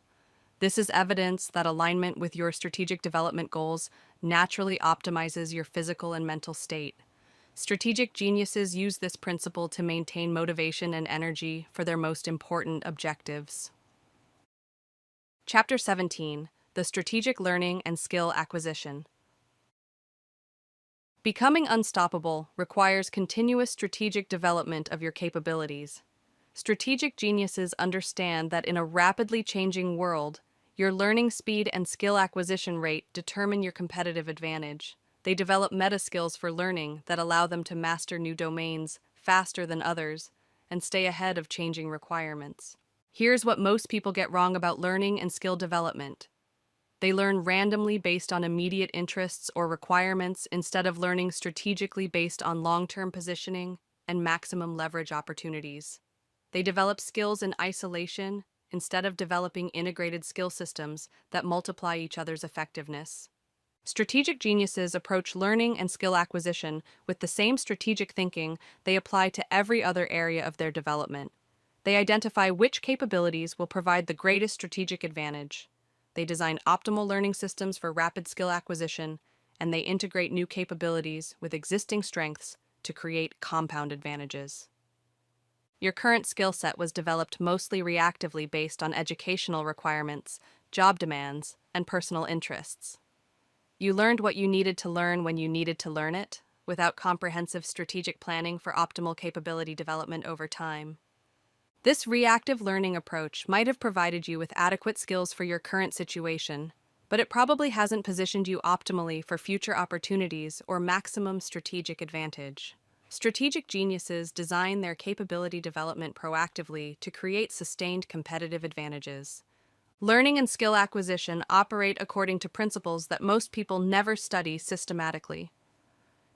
This is evidence that alignment with your strategic development goals naturally optimizes your physical and mental state. Strategic geniuses use this principle to maintain motivation and energy for their most important objectives. Chapter 17: The Strategic Learning and Skill Acquisition. Becoming unstoppable requires continuous strategic development of your capabilities. Strategic geniuses understand that in a rapidly changing world, your learning speed and skill acquisition rate determine your competitive advantage. They develop meta skills for learning that allow them to master new domains faster than others and stay ahead of changing requirements. Here's what most people get wrong about learning and skill development. They learn randomly based on immediate interests or requirements instead of learning strategically based on long-term positioning and maximum leverage opportunities. They develop skills in isolation instead of developing integrated skill systems that multiply each other's effectiveness. Strategic geniuses approach learning and skill acquisition with the same strategic thinking they apply to every other area of their development. They identify which capabilities will provide the greatest strategic advantage. They design optimal learning systems for rapid skill acquisition, and they integrate new capabilities with existing strengths to create compound advantages. Your current skill set was developed mostly reactively based on educational requirements, job demands, and personal interests. You learned what you needed to learn when you needed to learn it, without comprehensive strategic planning for optimal capability development over time. This reactive learning approach might have provided you with adequate skills for your current situation, but it probably hasn't positioned you optimally for future opportunities or maximum strategic advantage. Strategic geniuses design their capability development proactively to create sustained competitive advantages. Learning and skill acquisition operate according to principles that most people never study systematically.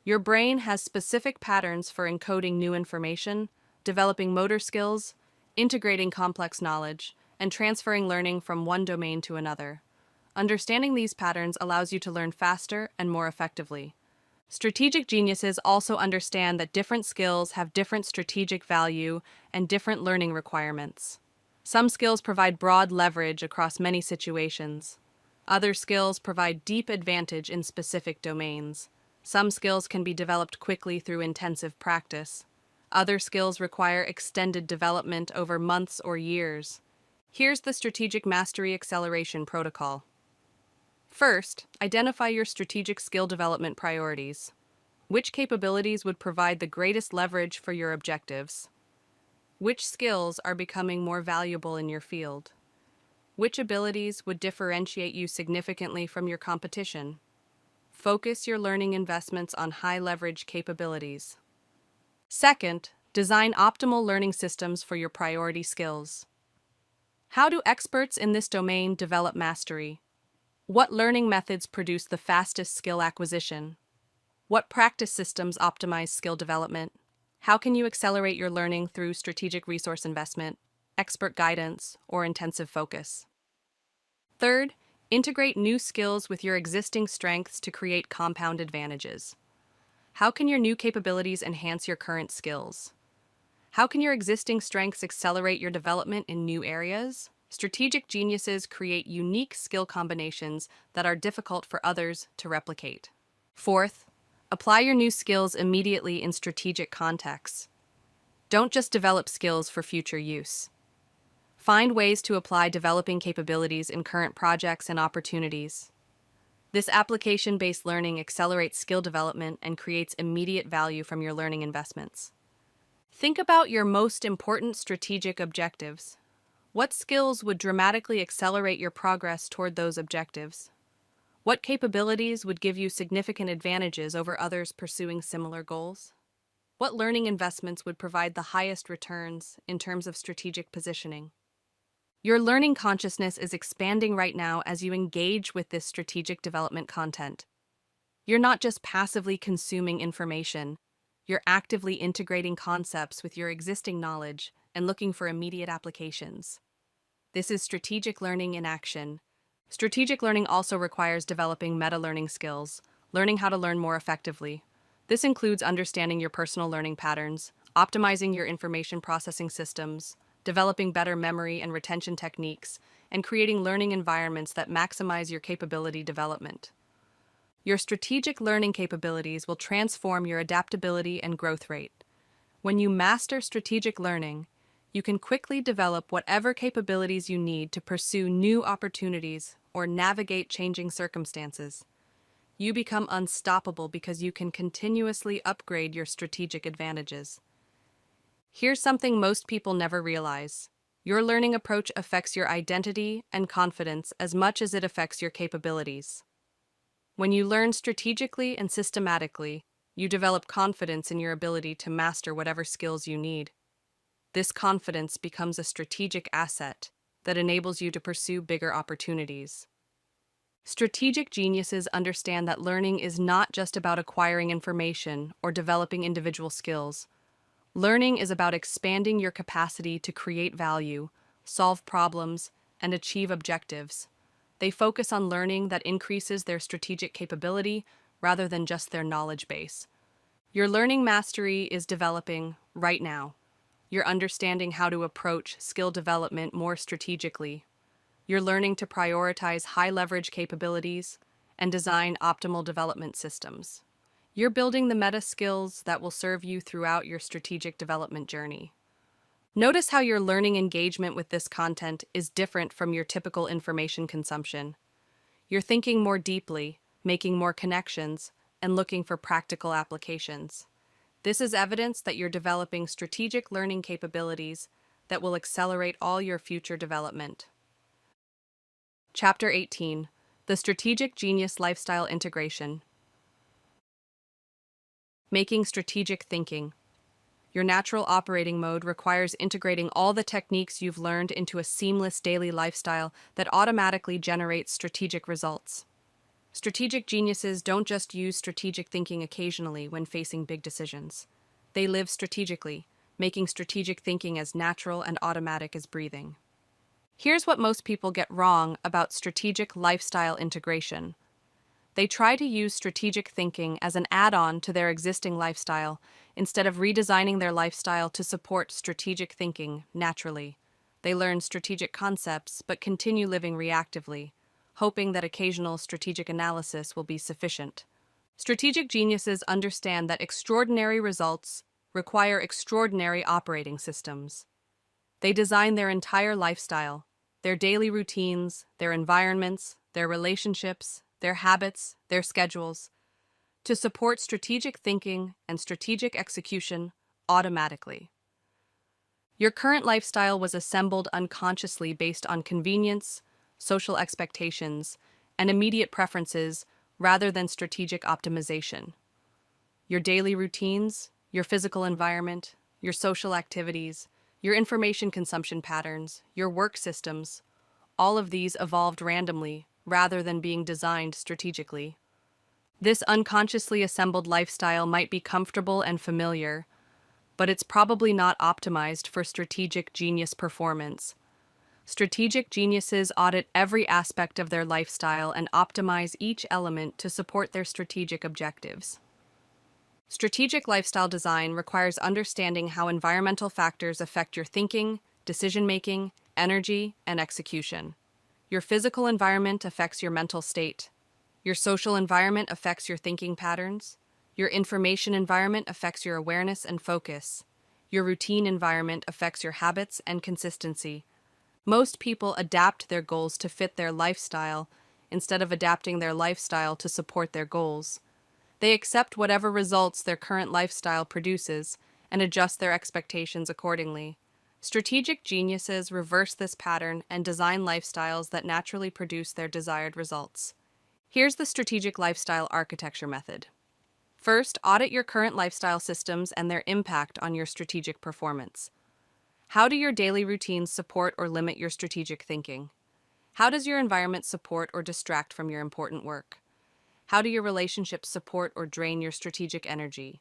Your brain has specific patterns for encoding new information, developing motor skills, integrating complex knowledge, and transferring learning from one domain to another. Understanding these patterns allows you to learn faster and more effectively. Strategic geniuses also understand that different skills have different strategic value and different learning requirements. Some skills provide broad leverage across many situations. Other skills provide deep advantage in specific domains. Some skills can be developed quickly through intensive practice. Other skills require extended development over months or years. Here's the Strategic Mastery Acceleration Protocol. First, identify your strategic skill development priorities. Which capabilities would provide the greatest leverage for your objectives? Which skills are becoming more valuable in your field? Which abilities would differentiate you significantly from your competition? Focus your learning investments on high-leverage capabilities. Second, design optimal learning systems for your priority skills. How do experts in this domain develop mastery? What learning methods produce the fastest skill acquisition? What practice systems optimize skill development? How can you accelerate your learning through strategic resource investment, expert guidance, or intensive focus? Third, integrate new skills with your existing strengths to create compound advantages. How can your new capabilities enhance your current skills? How can your existing strengths accelerate your development in new areas? Strategic geniuses create unique skill combinations that are difficult for others to replicate. Fourth, apply your new skills immediately in strategic contexts. Don't just develop skills for future use. Find ways to apply developing capabilities in current projects and opportunities. This application-based learning accelerates skill development and creates immediate value from your learning investments. Think about your most important strategic objectives. What skills would dramatically accelerate your progress toward those objectives? What capabilities would give you significant advantages over others pursuing similar goals? What learning investments would provide the highest returns in terms of strategic positioning? Your learning consciousness is expanding right now as you engage with this strategic development content. You're not just passively consuming information, you're actively integrating concepts with your existing knowledge and looking for immediate applications. This is strategic learning in action. Strategic learning also requires developing meta-learning skills, learning how to learn more effectively. This includes understanding your personal learning patterns, optimizing your information processing systems, developing better memory and retention techniques, and creating learning environments that maximize your capability development. Your strategic learning capabilities will transform your adaptability and growth rate. When you master strategic learning, you can quickly develop whatever capabilities you need to pursue new opportunities or navigate changing circumstances. You become unstoppable because you can continuously upgrade your strategic advantages. Here's something most people never realize. Your learning approach affects your identity and confidence as much as it affects your capabilities. When you learn strategically and systematically, you develop confidence in your ability to master whatever skills you need. This confidence becomes a strategic asset that enables you to pursue bigger opportunities. Strategic geniuses understand that learning is not just about acquiring information or developing individual skills. Learning is about expanding your capacity to create value, solve problems, and achieve objectives. They focus on learning that increases their strategic capability rather than just their knowledge base. Your learning mastery is developing right now. You're understanding how to approach skill development more strategically. You're learning to prioritize high-leverage capabilities and design optimal development systems. You're building the meta skills that will serve you throughout your strategic development journey. Notice how your learning engagement with this content is different from your typical information consumption. You're thinking more deeply, making more connections, and looking for practical applications. This is evidence that you're developing strategic learning capabilities that will accelerate all your future development. Chapter 18: The Strategic Genius Lifestyle Integration. Making strategic thinking. Your natural operating mode requires integrating all the techniques you've learned into a seamless daily lifestyle that automatically generates strategic results. Strategic geniuses don't just use strategic thinking occasionally when facing big decisions. They live strategically, making strategic thinking as natural and automatic as breathing. Here's what most people get wrong about strategic lifestyle integration. They try to use strategic thinking as an add-on to their existing lifestyle instead of redesigning their lifestyle to support strategic thinking naturally. They learn strategic concepts but continue living reactively, hoping that occasional strategic analysis will be sufficient. Strategic geniuses understand that extraordinary results require extraordinary operating systems. They design their entire lifestyle, their daily routines, their environments, their relationships, their habits, their schedules, to support strategic thinking and strategic execution automatically. Your current lifestyle was assembled unconsciously based on convenience, social expectations, and immediate preferences rather than strategic optimization. Your daily routines, your physical environment, your social activities, your information consumption patterns, your work systems, all of these evolved randomly rather than being designed strategically. This unconsciously assembled lifestyle might be comfortable and familiar, but it's probably not optimized for strategic genius performance. Strategic geniuses audit every aspect of their lifestyle and optimize each element to support their strategic objectives. Strategic lifestyle design requires understanding how environmental factors affect your thinking, decision-making, energy, and execution. Your physical environment affects your mental state. Your social environment affects your thinking patterns. Your information environment affects your awareness and focus. Your routine environment affects your habits and consistency. Most people adapt their goals to fit their lifestyle instead of adapting their lifestyle to support their goals. They accept whatever results their current lifestyle produces and adjust their expectations accordingly. Strategic geniuses reverse this pattern and design lifestyles that naturally produce their desired results. Here's the strategic lifestyle architecture method. First, audit your current lifestyle systems and their impact on your strategic performance. How do your daily routines support or limit your strategic thinking? How does your environment support or distract from your important work? How do your relationships support or drain your strategic energy?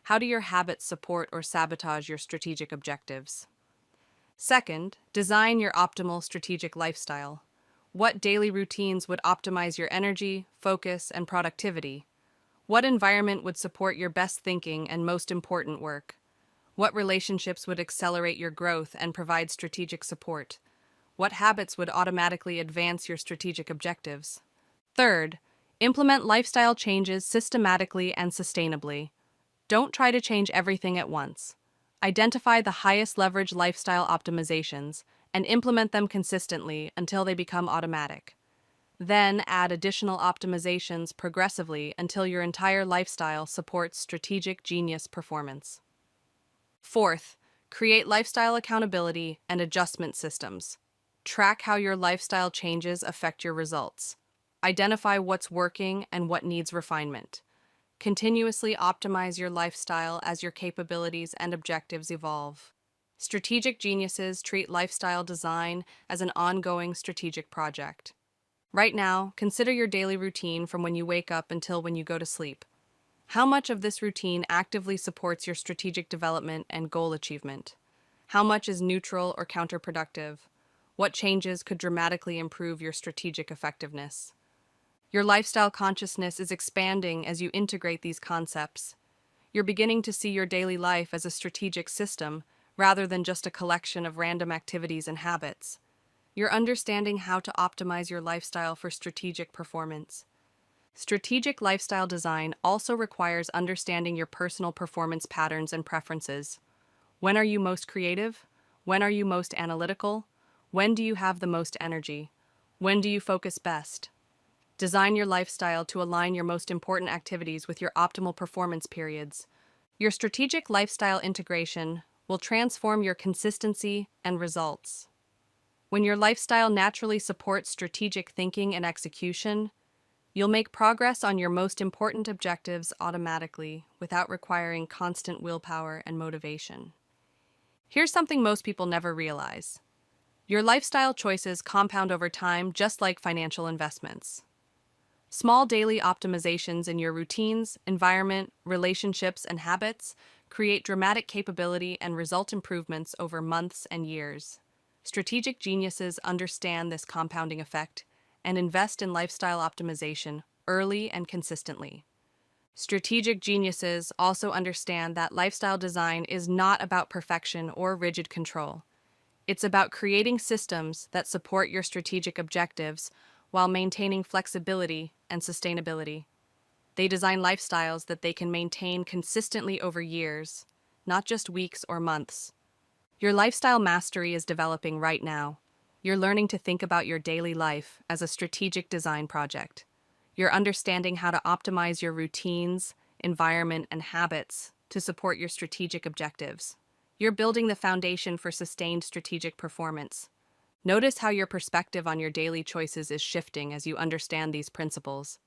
How do your habits support or sabotage your strategic objectives? Second, design your optimal strategic lifestyle. What daily routines would optimize your energy, focus, and productivity? What environment would support your best thinking and most important work? What relationships would accelerate your growth and provide strategic support? What habits would automatically advance your strategic objectives? Third, Implement lifestyle changes systematically and sustainably. Don't try to change everything at once. Identify the highest leverage lifestyle optimizations and implement them consistently until they become automatic. Then add additional optimizations progressively until your entire lifestyle supports strategic genius performance. Fourth, create lifestyle accountability and adjustment systems. Track how your lifestyle changes affect your results. Identify what's working and what needs refinement. Continuously optimize your lifestyle as your capabilities and objectives evolve. Strategic geniuses treat lifestyle design as an ongoing strategic project. Right now, consider your daily routine from when you wake up until when you go to sleep. How much of this routine actively supports your strategic development and goal achievement? How much is neutral or counterproductive? What changes could dramatically improve your strategic effectiveness? Your lifestyle consciousness is expanding as you integrate these concepts. You're beginning to see your daily life as a strategic system rather than just a collection of random activities and habits. You're understanding how to optimize your lifestyle for strategic performance. Strategic lifestyle design also requires understanding your personal performance patterns and preferences. When are you most creative? When are you most analytical? When do you have the most energy? When do you focus best? Design your lifestyle to align your most important activities with your optimal performance periods. Your strategic lifestyle integration will transform your consistency and results. When your lifestyle naturally supports strategic thinking and execution, you'll make progress on your most important objectives automatically without requiring constant willpower and motivation. Here's something most people never realize. Your lifestyle choices compound over time just like financial investments. Small daily optimizations in your routines, environment, relationships, and habits create dramatic capability and result improvements over months and years. Strategic geniuses understand this compounding effect and invest in lifestyle optimization early and consistently. Strategic geniuses also understand that lifestyle design is not about perfection or rigid control. It's about creating systems that support your strategic objectives while maintaining flexibility and sustainability. They design lifestyles that they can maintain consistently over years, not just weeks or months. Your lifestyle mastery is developing right now. You're learning to think about your daily life as a strategic design project. You're understanding how to optimize your routines, environment, and habits to support your strategic objectives. You're building the foundation for sustained strategic performance. Notice how your perspective on your daily choices is shifting as you understand these principles.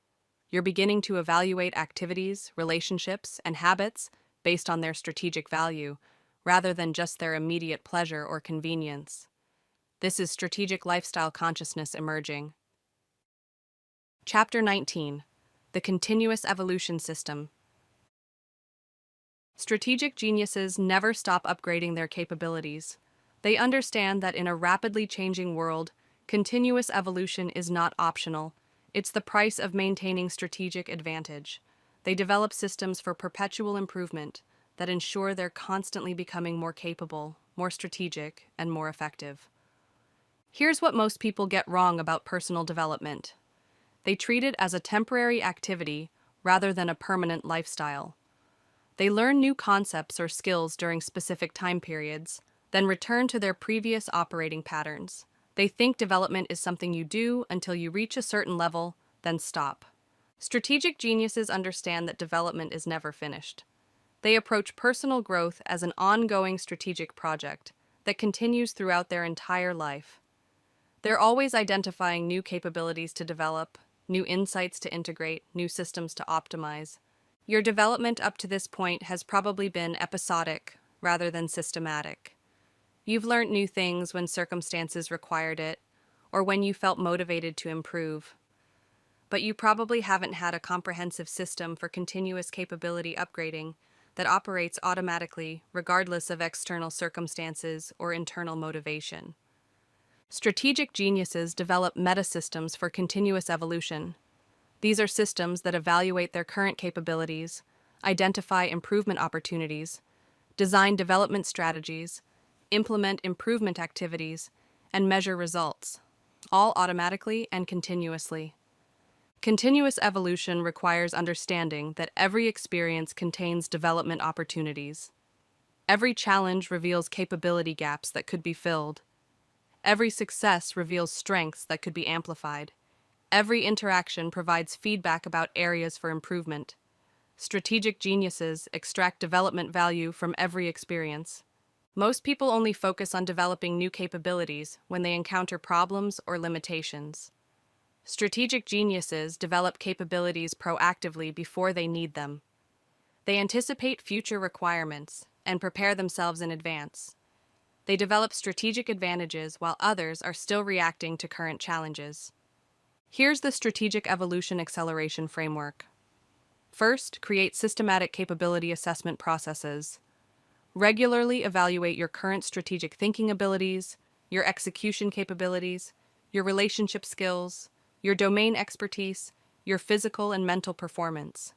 You're beginning to evaluate activities, relationships, and habits based on their strategic value, rather than just their immediate pleasure or convenience. This is strategic lifestyle consciousness emerging. Chapter 19: The Continuous Evolution System. Strategic geniuses never stop upgrading their capabilities. They understand that in a rapidly changing world, continuous evolution is not optional. It's the price of maintaining strategic advantage. They develop systems for perpetual improvement that ensure they're constantly becoming more capable, more strategic, and more effective. Here's what most people get wrong about personal development. They treat it as a temporary activity rather than a permanent lifestyle. They learn new concepts or skills during specific time periods, then return to their previous operating patterns. They think development is something you do until you reach a certain level, then stop. Strategic geniuses understand that development is never finished. They approach personal growth as an ongoing strategic project that continues throughout their entire life. They're always identifying new capabilities to develop, new insights to integrate, new systems to optimize. Your development up to this point has probably been episodic rather than systematic. You've learned new things when circumstances required it, or when you felt motivated to improve. But you probably haven't had a comprehensive system for continuous capability upgrading that operates automatically regardless of external circumstances or internal motivation. Strategic geniuses develop meta-systems for continuous evolution. These are systems that evaluate their current capabilities, identify improvement opportunities, design development strategies, implement improvement activities, and measure results, all automatically and continuously. Continuous evolution requires understanding that every experience contains development opportunities. Every challenge reveals capability gaps that could be filled. Every success reveals strengths that could be amplified. Every interaction provides feedback about areas for improvement. Strategic geniuses extract development value from every experience. Most people only focus on developing new capabilities when they encounter problems or limitations. Strategic geniuses develop capabilities proactively before they need them. They anticipate future requirements and prepare themselves in advance. They develop strategic advantages while others are still reacting to current challenges. Here's the Strategic Evolution Acceleration Framework. First, create systematic capability assessment processes. Regularly evaluate your current strategic thinking abilities, your execution capabilities, your relationship skills, your domain expertise, your physical and mental performance.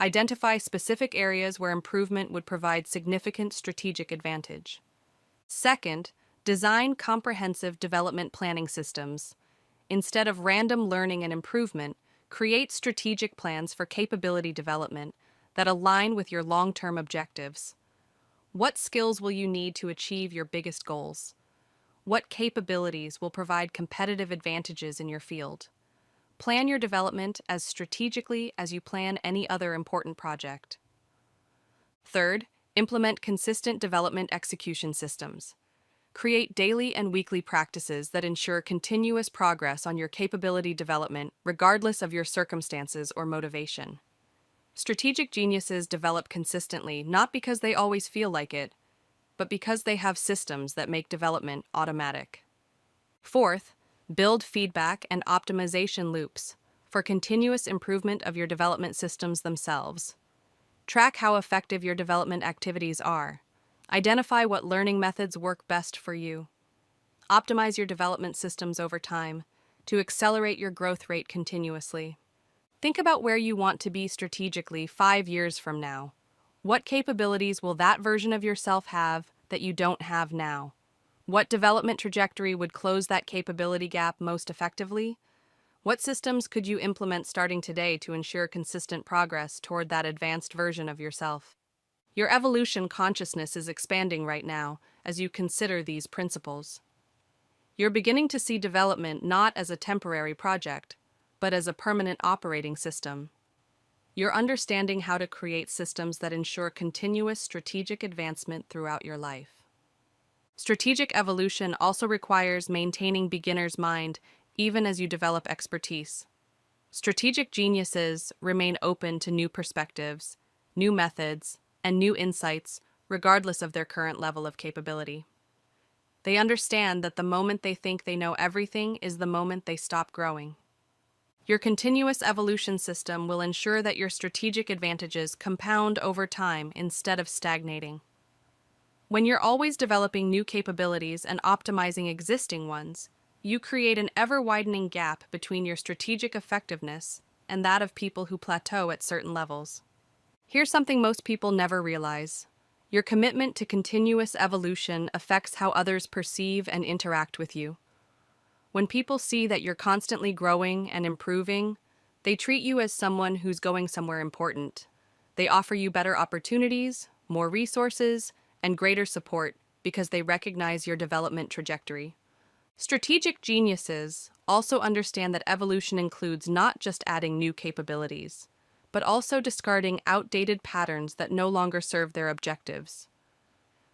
Identify specific areas where improvement would provide significant strategic advantage. Second, design comprehensive development planning systems. Instead of random learning and improvement, create strategic plans for capability development that align with your long-term objectives. What skills will you need to achieve your biggest goals? What capabilities will provide competitive advantages in your field? Plan your development as strategically as you plan any other important project. Third, implement consistent development execution systems. Create daily and weekly practices that ensure continuous progress on your capability development, regardless of your circumstances or motivation. Strategic geniuses develop consistently not because they always feel like it, but because they have systems that make development automatic. Fourth, build feedback and optimization loops for continuous improvement of your development systems themselves. Track how effective your development activities are. Identify what learning methods work best for you. Optimize your development systems over time to accelerate your growth rate continuously. Think about where you want to be strategically 5 years from now. What capabilities will that version of yourself have that you don't have now? What development trajectory would close that capability gap most effectively? What systems could you implement starting today to ensure consistent progress toward that advanced version of yourself? Your evolution consciousness is expanding right now as you consider these principles. You're beginning to see development not as a temporary project, but as a permanent operating system. You're understanding how to create systems that ensure continuous strategic advancement throughout your life. Strategic evolution also requires maintaining beginner's mind even as you develop expertise. Strategic geniuses remain open to new perspectives, new methods, and new insights, regardless of their current level of capability. They understand that the moment they think they know everything is the moment they stop growing. Your continuous evolution system will ensure that your strategic advantages compound over time instead of stagnating. When you're always developing new capabilities and optimizing existing ones, you create an ever-widening gap between your strategic effectiveness and that of people who plateau at certain levels. Here's something most people never realize. Your commitment to continuous evolution affects how others perceive and interact with you. When people see that you're constantly growing and improving, they treat you as someone who's going somewhere important. They offer you better opportunities, more resources, and greater support because they recognize your development trajectory. Strategic geniuses also understand that evolution includes not just adding new capabilities, but also discarding outdated patterns that no longer serve their objectives.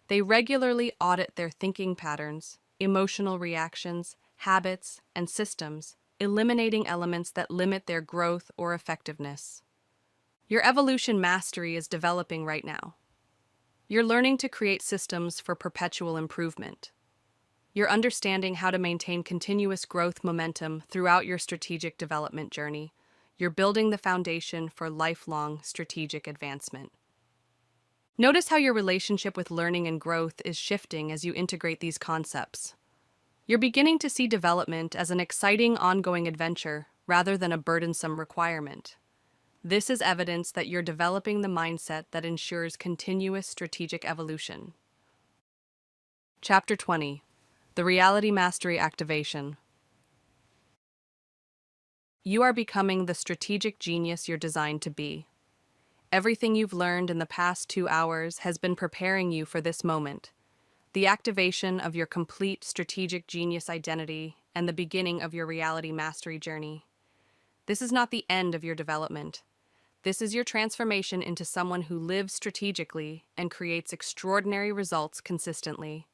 They regularly audit their thinking patterns, emotional reactions, habits, and systems, eliminating elements that limit their growth or effectiveness. Your evolution mastery is developing right now. You're learning to create systems for perpetual improvement. You're understanding how to maintain continuous growth momentum throughout your strategic development journey. You're building the foundation for lifelong strategic advancement. Notice how your relationship with learning and growth is shifting as you integrate these concepts. You're beginning to see development as an exciting ongoing adventure rather than a burdensome requirement. This is evidence that you're developing the mindset that ensures continuous strategic evolution. Chapter 20. The Reality Mastery Activation. You are becoming the strategic genius you're designed to be. Everything you've learned in the past 2 hours has been preparing you for this moment, the activation of your complete strategic genius identity and the beginning of your reality mastery journey. This is not the end of your development. This is your transformation into someone who lives strategically and creates extraordinary results consistently.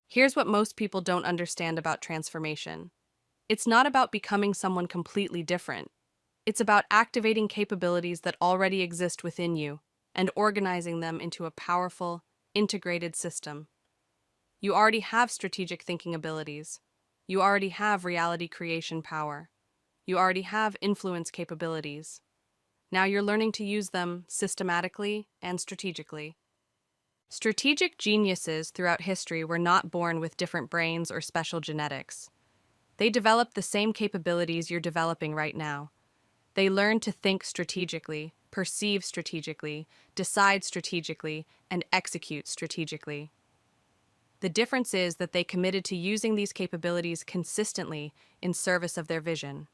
Here's what most people don't understand about transformation. It's not about becoming someone completely different. It's about activating capabilities that already exist within you and organizing them into a powerful, integrated system. You already have strategic thinking abilities. You already have reality creation power. You already have influence capabilities. Now you're learning to use them systematically and strategically. Strategic geniuses throughout history were not born with different brains or special genetics. They developed the same capabilities you're developing right now. They learned to think strategically, perceive strategically, decide strategically, and execute strategically. The difference is that they committed to using these capabilities consistently in service of their vision.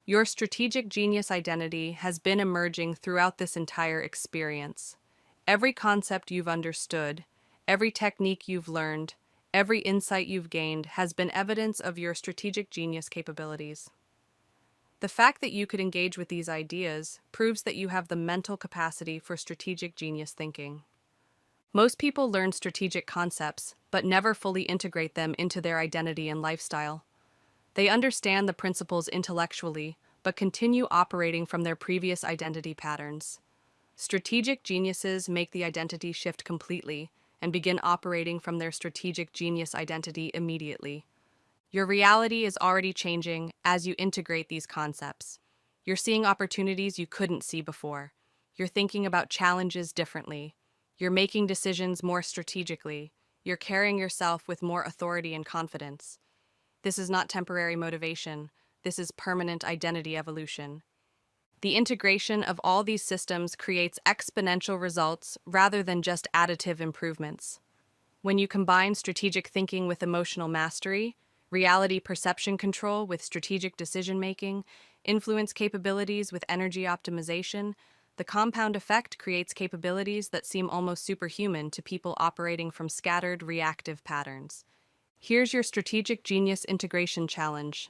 Your strategic genius identity has been emerging throughout this entire experience. Every concept you've understood, every technique you've learned, every insight you've gained has been evidence of your strategic genius capabilities. The fact that you could engage with these ideas proves that you have the mental capacity for strategic genius thinking. Most people learn strategic concepts, but never fully integrate them into their identity and lifestyle. They understand the principles intellectually, but continue operating from their previous identity patterns. Strategic geniuses make the identity shift completely and begin operating from their strategic genius identity immediately. Your reality is already changing as you integrate these concepts. You're seeing opportunities you couldn't see before. You're thinking about challenges differently. You're making decisions more strategically. You're carrying yourself with more authority and confidence. This is not temporary motivation. This is permanent identity evolution. The integration of all these systems creates exponential results rather than just additive improvements. When you combine strategic thinking with emotional mastery, reality perception control with strategic decision-making, influence capabilities with energy optimization, the compound effect creates capabilities that seem almost superhuman to people operating from scattered, reactive patterns. Here's your strategic genius integration challenge.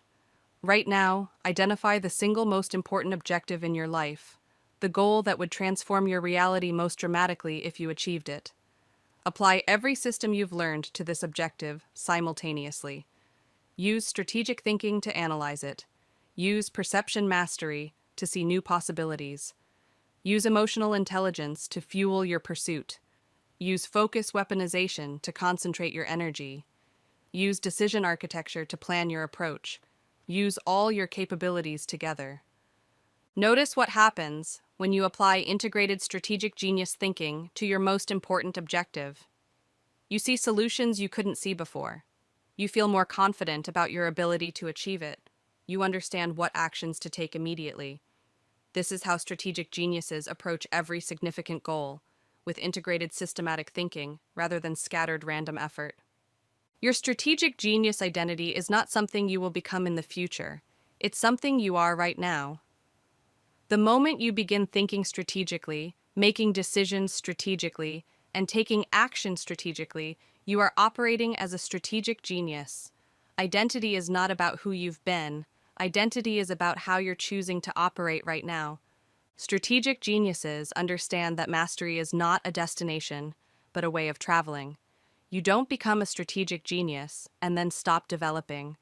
Right now, identify the single most important objective in your life, the goal that would transform your reality most dramatically if you achieved it. Apply every system you've learned to this objective simultaneously. Use strategic thinking to analyze it. Use perception mastery to see new possibilities. Use emotional intelligence to fuel your pursuit. Use focus weaponization to concentrate your energy. Use decision architecture to plan your approach. Use all your capabilities together. Notice what happens when you apply integrated strategic genius thinking to your most important objective. You see solutions you couldn't see before. You feel more confident about your ability to achieve it. You understand what actions to take immediately. This is how strategic geniuses approach every significant goal, with integrated systematic thinking rather than scattered random effort. Your strategic genius identity is not something you will become in the future. It's something you are right now. The moment you begin thinking strategically, making decisions strategically, and taking action strategically, you are operating as a strategic genius. Identity is not about who you've been. Identity is about how you're choosing to operate right now. Strategic geniuses understand that mastery is not a destination, but a way of traveling. You don't become a strategic genius and then stop developing.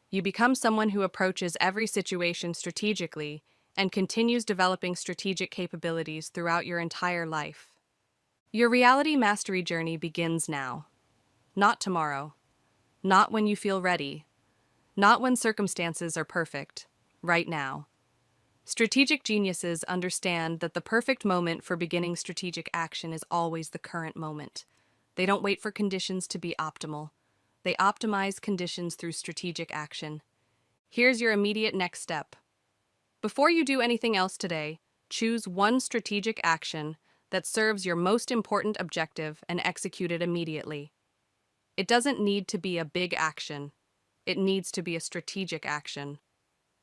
You become someone who approaches every situation strategically and continues developing strategic capabilities throughout your entire life. Your reality mastery journey begins now. Not tomorrow. Not when you feel ready. Not when circumstances are perfect. Right now. Strategic geniuses understand that the perfect moment for beginning strategic action is always the current moment. They don't wait for conditions to be optimal. They optimize conditions through strategic action. Here's your immediate next step. Before you do anything else today, choose one strategic action that serves your most important objective and execute it immediately. It doesn't need to be a big action. It needs to be a strategic action.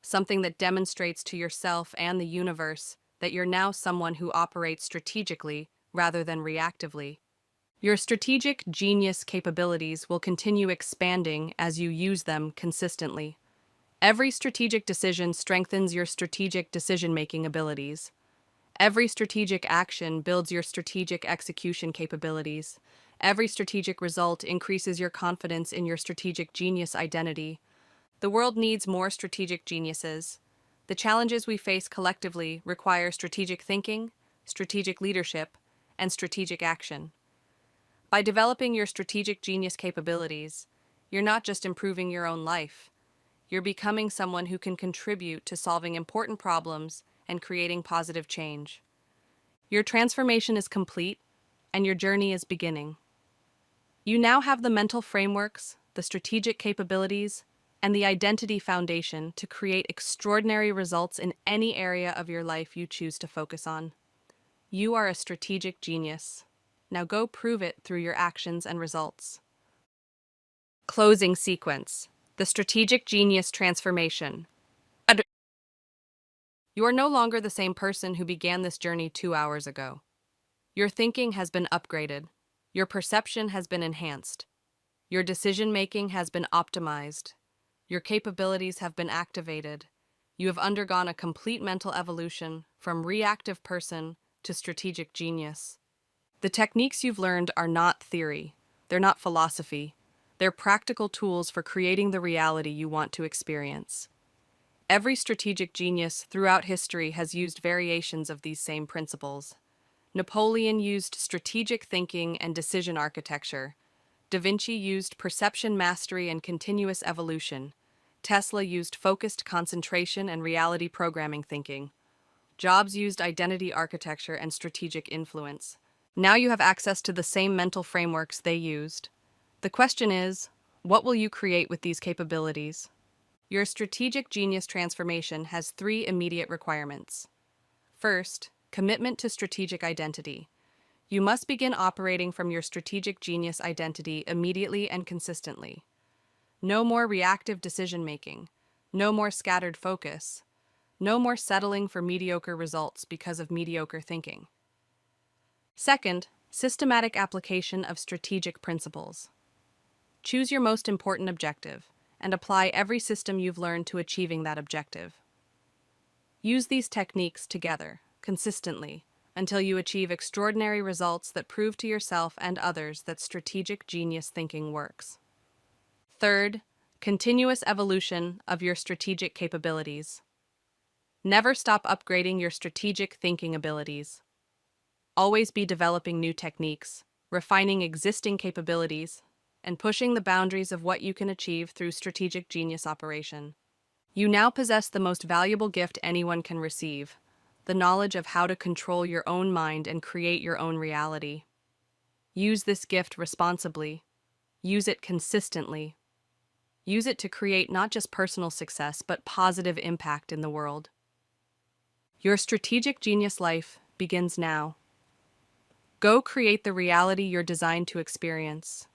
something that demonstrates to yourself and the universe that you're now someone who operates strategically rather than reactively. Your strategic genius capabilities will continue expanding as you use them consistently. Every strategic decision strengthens your strategic decision-making abilities. Every strategic action builds your strategic execution capabilities. Every strategic result increases your confidence in your strategic genius identity. The world needs more strategic geniuses. The challenges we face collectively require strategic thinking, strategic leadership, and strategic action. By developing your strategic genius capabilities, you're not just improving your own life. You're becoming someone who can contribute to solving important problems and creating positive change. Your transformation is complete, and your journey is beginning. You now have the mental frameworks, the strategic capabilities, and the identity foundation to create extraordinary results in any area of your life you choose to focus on. You are a strategic genius. Now go prove it through your actions and results. Closing sequence: the strategic genius transformation. You are no longer the same person who began this journey 2 hours ago. Your thinking has been upgraded. Your perception has been enhanced. Your decision-making has been optimized. Your capabilities have been activated. You have undergone a complete mental evolution from reactive person to strategic genius. The techniques you've learned are not theory. They're not philosophy. They're practical tools for creating the reality you want to experience. Every strategic genius throughout history has used variations of these same principles. Napoleon used strategic thinking and decision architecture. Da Vinci used perception mastery and continuous evolution. Tesla used focused concentration and reality programming thinking. Jobs used identity architecture and strategic influence. Now you have access to the same mental frameworks they used. The question is, what will you create with these capabilities? Your strategic genius transformation has 3 immediate requirements. First, commitment to strategic identity. You must begin operating from your strategic genius identity immediately and consistently. No more reactive decision-making. No more scattered focus. No more settling for mediocre results because of mediocre thinking. Second, systematic application of strategic principles. Choose your most important objective and apply every system you've learned to achieving that objective. Use these techniques together, consistently, until you achieve extraordinary results that prove to yourself and others that strategic genius thinking works. Third, continuous evolution of your strategic capabilities. Never stop upgrading your strategic thinking abilities. Always be developing new techniques, refining existing capabilities, and pushing the boundaries of what you can achieve through strategic genius operation. You now possess the most valuable gift anyone can receive: the knowledge of how to control your own mind and create your own reality. Use this gift responsibly. Use it consistently. Use it to create not just personal success, but positive impact in the world. Your strategic genius life begins now. Go create the reality you're designed to experience.